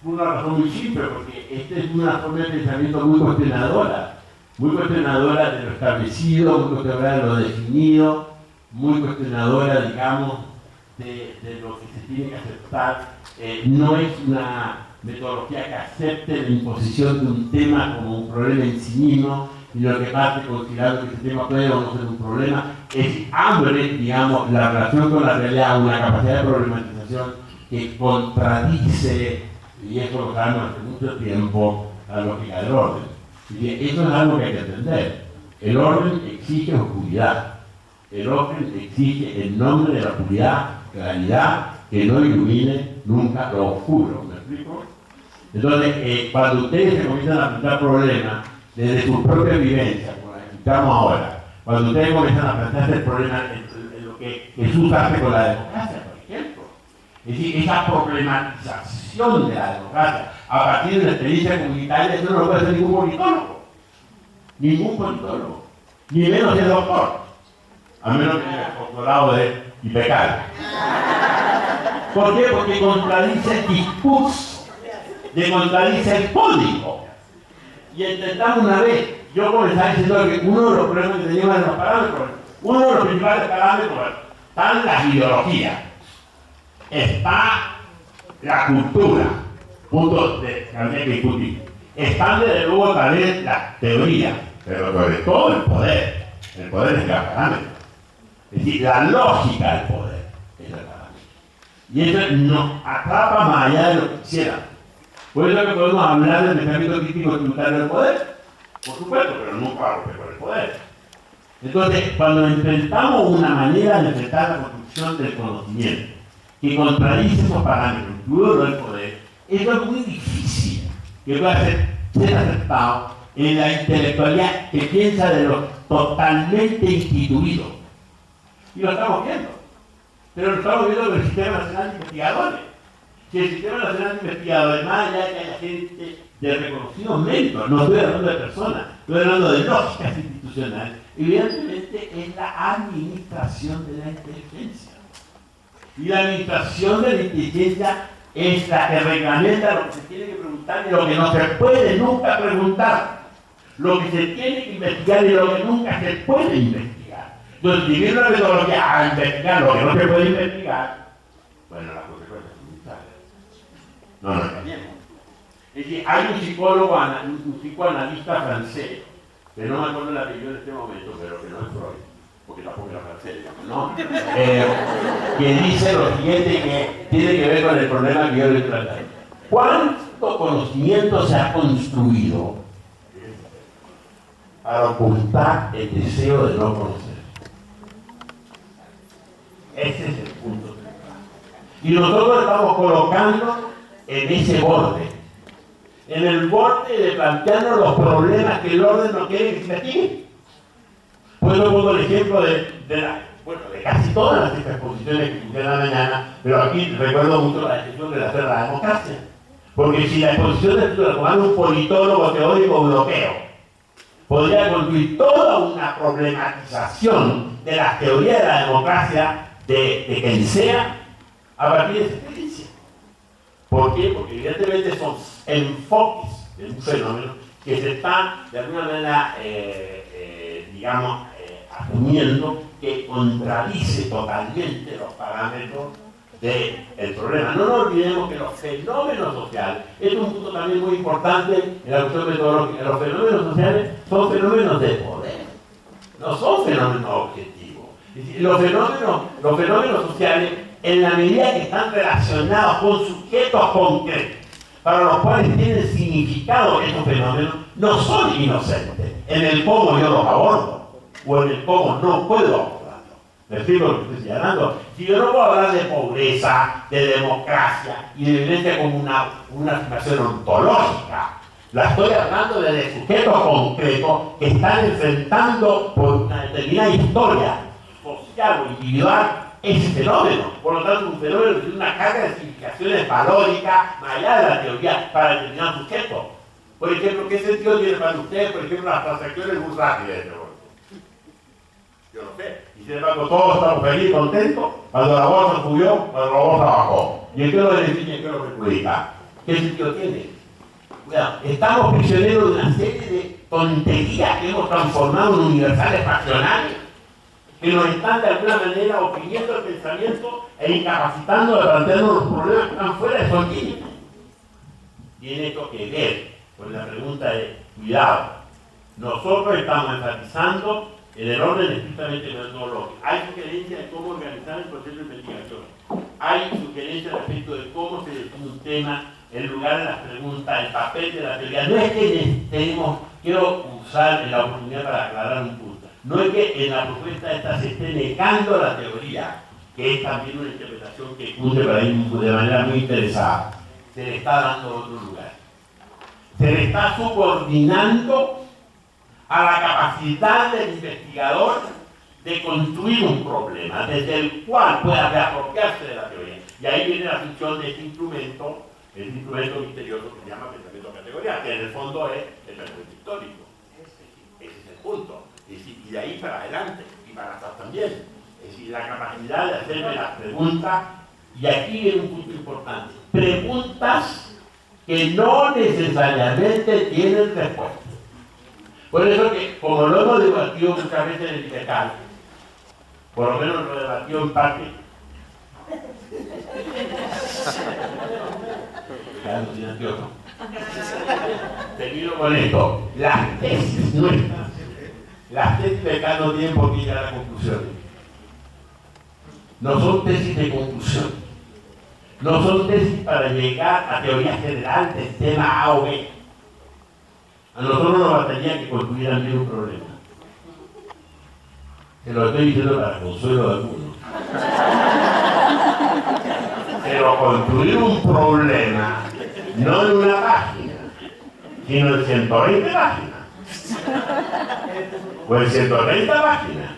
una razón muy simple, porque esta es una forma de pensamiento muy cuestionadora de lo establecido, muy cuestionadora de lo definido, muy cuestionadora, digamos, de lo que se tiene que aceptar. No es una metodología que acepte la imposición de un tema como un problema en sí mismo, y lo que parte considerando que ese tema puede o no ser un problema, es abre, digamos, la relación con la realidad, una capacidad de problematización que contradice, y eso lo sabemos hace mucho tiempo, la lógica del orden. Y eso es algo que hay que entender. El orden exige oscuridad. El orden exige, en nombre de la oscuridad, claridad, que no ilumine nunca lo oscuro. ¿Me explico? Entonces, cuando ustedes se comienzan a plantear problemas desde su propia vivencia, como la que explicamos ahora, cuando ustedes comienzan a plantearse el problema en lo que Jesús hace con la democracia, por ejemplo, es decir, esa problematización de la democracia a partir de la experiencia comunitaria, eso no lo puede hacer ningún politólogo, ni menos el doctor, a menos que haya doctorado de impecable. ¿Por qué? Porque contradice el discurso, contradice el código. Y intentamos una vez, yo comenzaba diciendo que uno de los problemas que teníamos en los parámetros, uno de los principales parámetros están las ideologías, está la cultura, punto de que habría que discutir. Están desde luego también las teorías, pero sobre todo el poder es el gran parámetro. Es decir, la lógica del poder es el parámetro. Y eso nos atrapa más allá de lo que quisiera. Por eso que podemos hablar del mecanismo crítico tributario del poder, por supuesto, pero nunca romper con el poder. Entonces, cuando enfrentamos una manera de enfrentar la construcción del conocimiento que contradice esos parámetros, incluido el poder, eso es muy difícil que pueda ser aceptado en la intelectualidad que piensa de lo totalmente instituido. Y lo estamos viendo. Pero lo estamos viendo con el Sistema Nacional de Investigadores. Si el Sistema Nacional de Investigadores, más allá de que haya gente de reconocido mérito, no estoy hablando de personas, estoy hablando de lógicas institucionales, evidentemente es la administración de la inteligencia. Y la administración de la inteligencia es la que reglamenta lo que se tiene que preguntar y lo que no se puede nunca preguntar, lo que se tiene que investigar y lo que nunca se puede investigar. Entonces, dividir la metodología a investigar lo que no se puede investigar, bueno, las consecuencias son brutales. No nos engañemos. Es decir, hay un psicólogo, un psicoanalista francés, que no me acuerdo el apellido en este momento, pero que no es Freud, porque tampoco era francés, digamos, ¿no? Que dice lo siguiente, que tiene que ver con el problema que yo le estoy tratando. ¿Cuánto conocimiento se ha construido para ocultar el deseo de no conocer? Ese es el punto central. Y nosotros estamos colocando en ese borde, en el borde de plantearnos los problemas que el orden no quiere que se investigue. Pues yo pongo el ejemplo de casi todas las exposiciones que escuché en la mañana, pero aquí recuerdo mucho la excepción de hacer la democracia. Porque si la exposición de la tomara un politólogo teórico europeo, podría construir toda una problematización de las teorías de la democracia de quien sea a partir de esa experiencia. ¿Por qué? Porque evidentemente son enfoques de un fenómeno que se está de alguna manera, asumiendo que contradice totalmente los parámetros del problema. No nos olvidemos que los fenómenos sociales, es un punto también muy importante en la cuestión metodológica, los fenómenos sociales son fenómenos de poder, no son fenómenos objetivos. Es decir, los fenómenos sociales, en la medida que están relacionados con sujetos concretos, para los cuales tienen significado esos fenómenos, no son inocentes en el cómo yo los abordo o en el cómo no puedo abordarlo. ¿Me explico lo que estoy señalando? Si yo no puedo hablar de pobreza, de democracia y de violencia como una afirmación ontológica, la estoy hablando de sujetos concretos que están enfrentando por una determinada historia social o individual ese fenómeno. Por lo tanto, un fenómeno que tiene una carga de significaciones valóricas más allá de la teoría para determinar sujetos. Por ejemplo, ¿qué sentido tiene para ustedes, por ejemplo, las transacciones bursátiles de negocio? Yo no sé. Y sin embargo, todos estamos felices, contentos, cuando la bolsa subió, cuando la bolsa bajó. ¿Y en qué lo beneficia y en qué lo perjudica? ¿Qué sentido tiene? Bueno, estamos prisioneros de una serie de tonterías que hemos transformado en universales pasionales, que nos están de alguna manera oprimiendo el pensamiento e incapacitando de plantearnos los problemas que están fuera de su límite. Tiene esto que ver con la pregunta de cuidado. Nosotros estamos enfatizando en el orden estrictamente metodológico. Hay sugerencias de cómo organizar el proceso de investigación. Hay sugerencias respecto de cómo se define un tema, el lugar de las preguntas, el papel de la teoría. No es que necesitemos quiero usar la oportunidad para aclarar un punto. No es que en la propuesta esta se esté negando la teoría, que es también una interpretación que cunde para ir de manera muy interesada. Se le está dando otro lugar. Se le está subordinando a la capacidad del investigador de construir un problema, desde el cual pueda reapropiarse de la teoría. Y ahí viene la función de este instrumento misterioso que se llama pensamiento categorial, que en el fondo es el pensamiento histórico. Ese es el punto. Y de ahí para adelante, y para atrás también. Es decir, la capacidad de hacerme las preguntas, y aquí viene un punto importante. Preguntas que no necesariamente tienen respuesta. Por eso que, como lo hemos debatido muchas veces en el IPECAL, por lo menos lo debatió en parte, termino con esto. Las tesis nuestras, las tesis de acá no tienen por qué llegar a conclusiones. No son tesis de conclusión. No son tesis para llegar a teoría general del tema A o B. A nosotros nos bastaría que construyeran bien un problema. Se lo estoy diciendo para consuelo de algunos. Pero construir un problema no en una página, sino en 120 páginas. O en 130 páginas.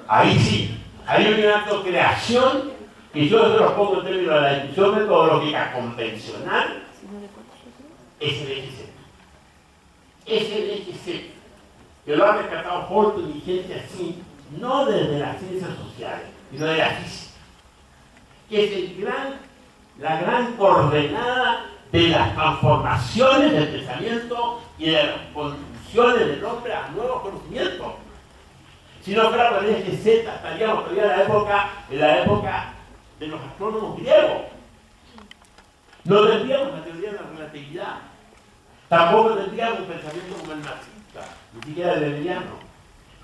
Ahí sí, hay una autocreación que yo se los pongo en términos de la discusión metodológica convencional. Es el eje Z. Es el eje Z. Que lo ha rescatado Horton y gente así, no desde las ciencias sociales, sino de la física. Que es la gran coordenada de las transformaciones del pensamiento y de las contribuciones del hombre a nuevos conocimientos. Si no fuera por el eje Z, estaríamos todavía en la época de los astrónomos griegos. No tendríamos la teoría de la relatividad. Tampoco tendríamos un pensamiento como el marxista, ni siquiera el hegeliano.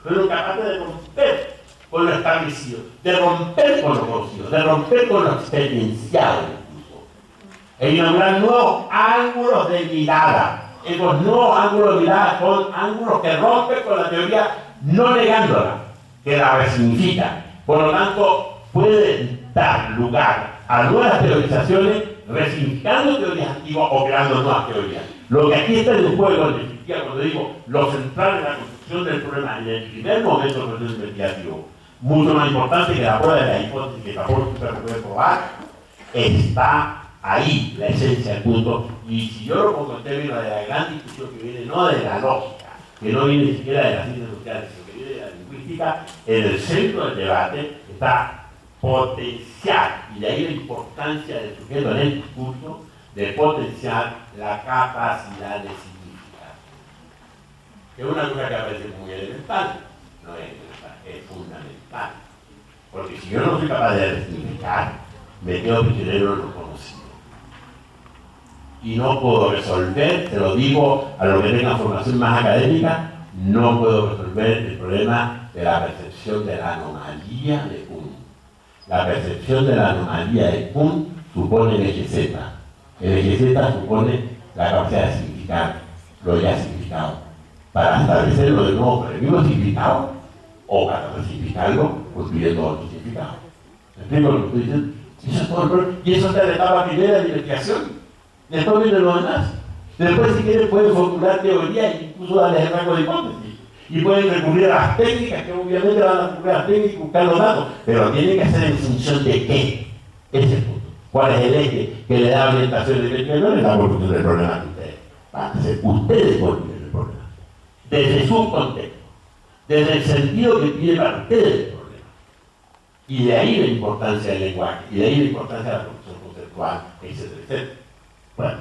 Fueron capaces de romper con lo establecido, de romper con lo conocido, de romper con lo experienciado incluso. E inaugurar nuevos ángulos de mirada. Esos nuevos ángulos de mirada son ángulos que rompen con la teoría, no negándola, que la resignifica. Por lo tanto, pueden dar lugar a nuevas teorizaciones, resignificando teorías antiguas o creando nuevas teorías. Lo que aquí está en juego, en definitiva, cuando digo lo central en la construcción del problema en el primer momento del proceso investigativo, mucho más importante que la prueba de la hipótesis que tampoco se puede probar, está ahí la esencia del punto. Y si yo lo pongo en términos de la gran discusión que viene, no de la lógica, que no viene ni siquiera de las ciencias sociales, sino que viene de la lingüística, en el centro del debate está potenciar, y de ahí la importancia del sujeto en el discurso, de potenciar la capacidad de significar. Que es una cosa que parece muy elemental, no es elemental, es fundamental. Porque si yo no soy capaz de significar, me quedo prisionero en lo conocido. Y no puedo resolver, te lo digo a los que tengan formación más académica, no puedo resolver el problema de la percepción de la anomalía de Kuhn. La percepción de la anomalía de Kuhn supone el eje Z. El eje Z supone la capacidad de significar lo ya significado, para establecerlo de nuevo con el mismo significado, o para resignificarlo construyendo otro significado. ¿Me explico lo que estoy diciendo? Eso es todo el problema. Y eso está en la etapa primera de la investigación. Después viene lo demás. Después, si quieren, pueden formular teorías e incluso darles el rango de hipótesis. Y pueden recurrir a las técnicas, que obviamente van a recurrir a las técnicas y buscar los datos, pero tienen que hacer en función de qué. Ese es el punto. ¿Cuál es el eje que le da orientación de investigación? No es la construcción del problema de ustedes. Van a ser ustedes construyen el problema. Desde su contexto. Desde el sentido que tiene para ustedes el problema. Y de ahí la importancia del lenguaje, y de ahí la importancia de la construcción conceptual, etcétera, etcétera. Bueno.